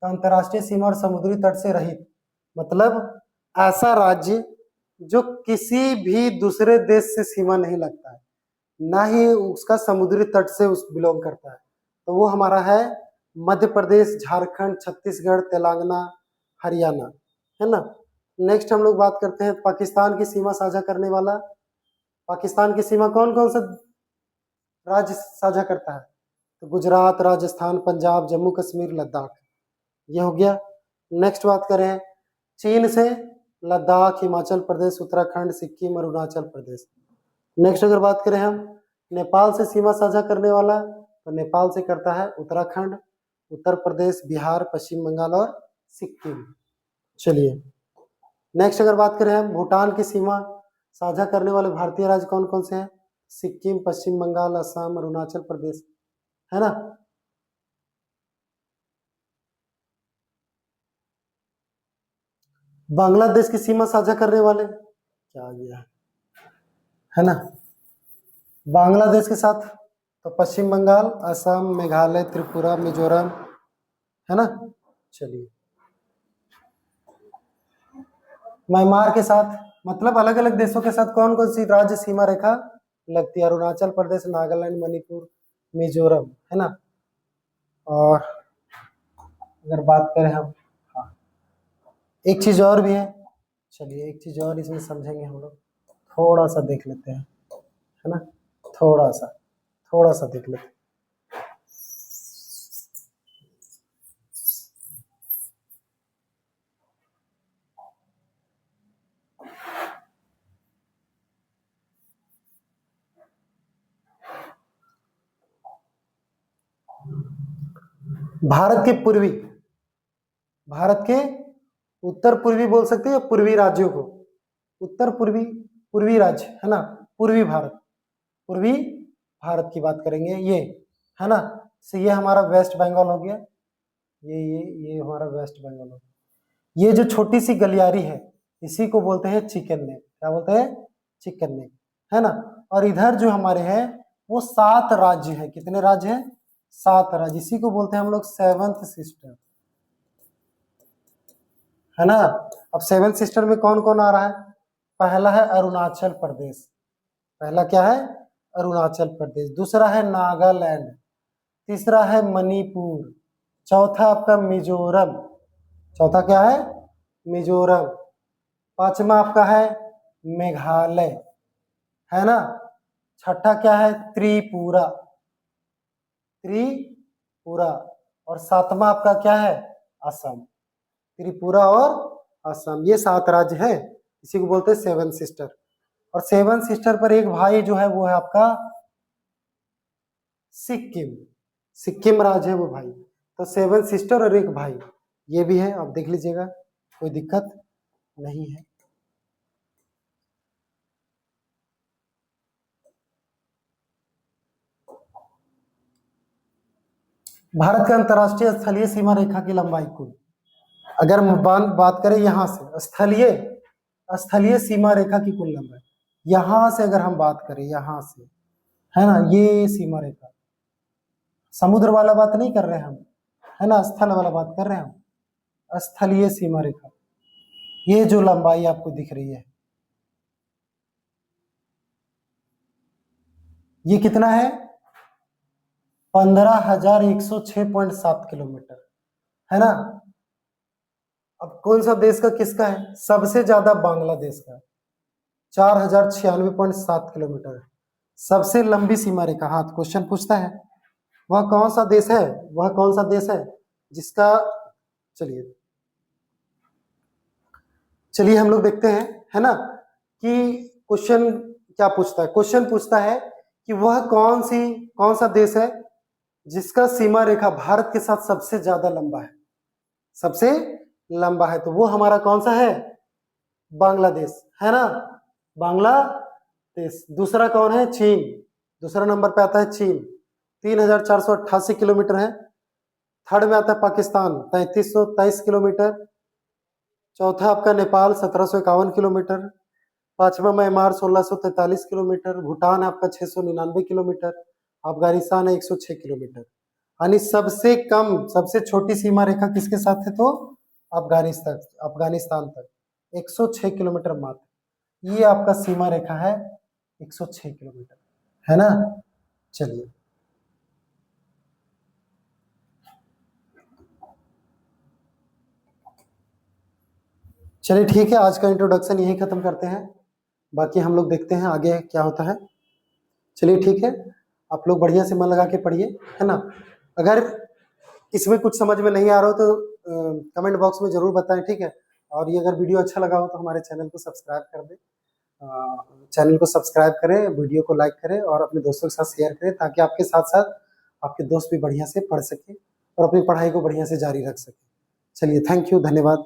तो अंतर्राष्ट्रीय सीमा और समुद्री तट से रहित, मतलब ऐसा राज्य जो किसी भी दूसरे देश से सीमा नहीं लगता है, ना ही उसका समुद्री तट से उस बिलोंग करता है, तो वो हमारा है मध्य प्रदेश, झारखंड, छत्तीसगढ़, तेलंगाना, हरियाणा, है ना। नेक्स्ट हम लोग बात करते हैं पाकिस्तान की सीमा साझा करने वाला। पाकिस्तान की सीमा कौन कौन सा राज्य साझा करता है? तो गुजरात, राजस्थान, पंजाब, जम्मू कश्मीर, लद्दाख, ये हो गया। नेक्स्ट बात करें चीन से, लद्दाख, हिमाचल प्रदेश, उत्तराखंड, सिक्किम, अरुणाचल प्रदेश। नेक्स्ट अगर बात करें हम नेपाल से सीमा साझा करने वाला, तो नेपाल से करता है उत्तराखंड, उत्तर प्रदेश, बिहार, पश्चिम बंगाल और सिक्किम। चलिए, नेक्स्ट अगर बात करें हम भूटान की सीमा साझा करने वाले भारतीय राज्य कौन कौन से हैं? सिक्किम, पश्चिम बंगाल, असम, अरुणाचल प्रदेश, है ना। बांग्लादेश की सीमा साझा करने वाले क्या आ गया, है ना, बांग्लादेश के साथ तो पश्चिम बंगाल, असम, मेघालय, त्रिपुरा, मिजोरम, है ना। चलिए, म्यांमार के साथ, मतलब अलग अलग देशों के साथ कौन कौन सी राज्य सीमा रेखा लगती है? अरुणाचल प्रदेश, नागालैंड, मणिपुर, मिजोरम, है ना। और अगर बात करें हम, हाँ, एक चीज और भी है, चलिए एक चीज और इसमें समझेंगे हम लोग, थोड़ा सा देख लेते हैं, है ना, थोड़ा सा, थोड़ा सा देख लेते हैं। भारत के पूर्वी, भारत के उत्तर पूर्वी बोल सकते हैं या पूर्वी राज्यों को, उत्तर पूर्वी, पूर्वी राज्य, है ना, पूर्वी भारत, पूर्वी भारत की बात करेंगे ये, है ना। तो ये हमारा वेस्ट बंगाल हो गया, ये हमारा वेस्ट बंगाल हो गया। ये जो छोटी सी गलियारी है इसी को बोलते हैं चिकन नेक, क्या बोलते हैं? चिकन नेक, है ना। और इधर जो हमारे हैं वो 7 राज्य हैं, कितने राज्य हैं? 7 राज्य, इसी को बोलते हैं हम लोग सेवंथ सिस्टर, है ना। अब सेवन सिस्टर में कौन कौन आ रहा है? पहला है अरुणाचल प्रदेश, पहला क्या है? अरुणाचल प्रदेश, दूसरा है नागालैंड, तीसरा है मणिपुर, चौथा आपका मिजोरम, चौथा क्या है? मिजोरम, पांचवा आपका है मेघालय, है ना, छठा क्या है? त्रिपुरा, त्रिपुरा, और सातवां आपका क्या है? असम, त्रिपुरा और असम, ये 7 राज्य है, इसी को बोलते हैं सेवन सिस्टर। और सेवन सिस्टर पर एक भाई जो है वो है आपका सिक्किम, सिक्किम राज्य है वो भाई, तो सेवन सिस्टर और एक भाई, ये भी है, आप देख लीजिएगा, कोई दिक्कत नहीं है। भारत का अंतर्राष्ट्रीय स्थलीय सीमा रेखा की लंबाई कुल, अगर हम बात करें यहाँ से स्थलीय, स्थलीय सीमा रेखा की कुल लंबाई, यहाँ से अगर हम बात करें, यहाँ से, है ना, ये सीमा रेखा, समुद्र वाला बात नहीं कर रहे हम, है ना, स्थल वाला बात कर रहे हैं हम, स्थलीय सीमा रेखा, ये जो लंबाई आपको दिख रही है ये कितना है? 15,106.7 किलोमीटर, है ना। अब कौन सा देश का किसका है? सबसे ज्यादा बांग्लादेश का, 4,096.7 किलोमीटर है, सबसे लंबी सीमा रेखा। हाँ, क्वेश्चन पूछता है वह कौन सा देश है, वह कौन सा देश है जिसका, चलिए चलिए हम लोग देखते हैं, है ना, कि क्वेश्चन क्या पूछता है। क्वेश्चन पूछता है कि वह कौन सा देश है जिसका सीमा रेखा भारत के साथ सबसे ज्यादा लंबा है, सबसे लंबा है, तो वो हमारा कौन सा है? बांग्लादेश, है ना। बांग्लादेश। दूसरा कौन है? चीन। दूसरा नंबर पे आता है चीन, 3,488 किलोमीटर है। थर्ड में आता है पाकिस्तान, 3,323 किलोमीटर। चौथा आपका नेपाल, 1,751 किलोमीटर। पांचवा म्यांमार, 1,643 किलोमीटर। भूटान आपका 699 किलोमीटर। अफगानिस्तान है 106 किलोमीटर। यानी सबसे कम, सबसे छोटी सीमा रेखा किसके साथ है? तो अफगानिस्तान, अफगानिस्तान तक 106 किलोमीटर मात्र। ये आपका सीमा रेखा है 106 किलोमीटर, है ना। चलिए, चलिए ठीक है, आज का इंट्रोडक्शन यही खत्म करते हैं। बाकी हम लोग देखते हैं आगे क्या होता है। चलिए ठीक है, आप लोग बढ़िया से मन लगा के पढ़िए, है ना। अगर इसमें कुछ समझ में नहीं आ रहा हो तो कमेंट बॉक्स में जरूर बताएं, ठीक है। और ये अगर वीडियो अच्छा लगा हो तो हमारे चैनल को सब्सक्राइब कर दें। चैनल को सब्सक्राइब करें, वीडियो को लाइक करें और अपने दोस्तों के साथ शेयर करें, ताकि आपके साथ साथ आपके दोस्त भी बढ़िया से पढ़ सकें और अपनी पढ़ाई को बढ़िया से जारी रख सकें। चलिए, थैंक यू, धन्यवाद।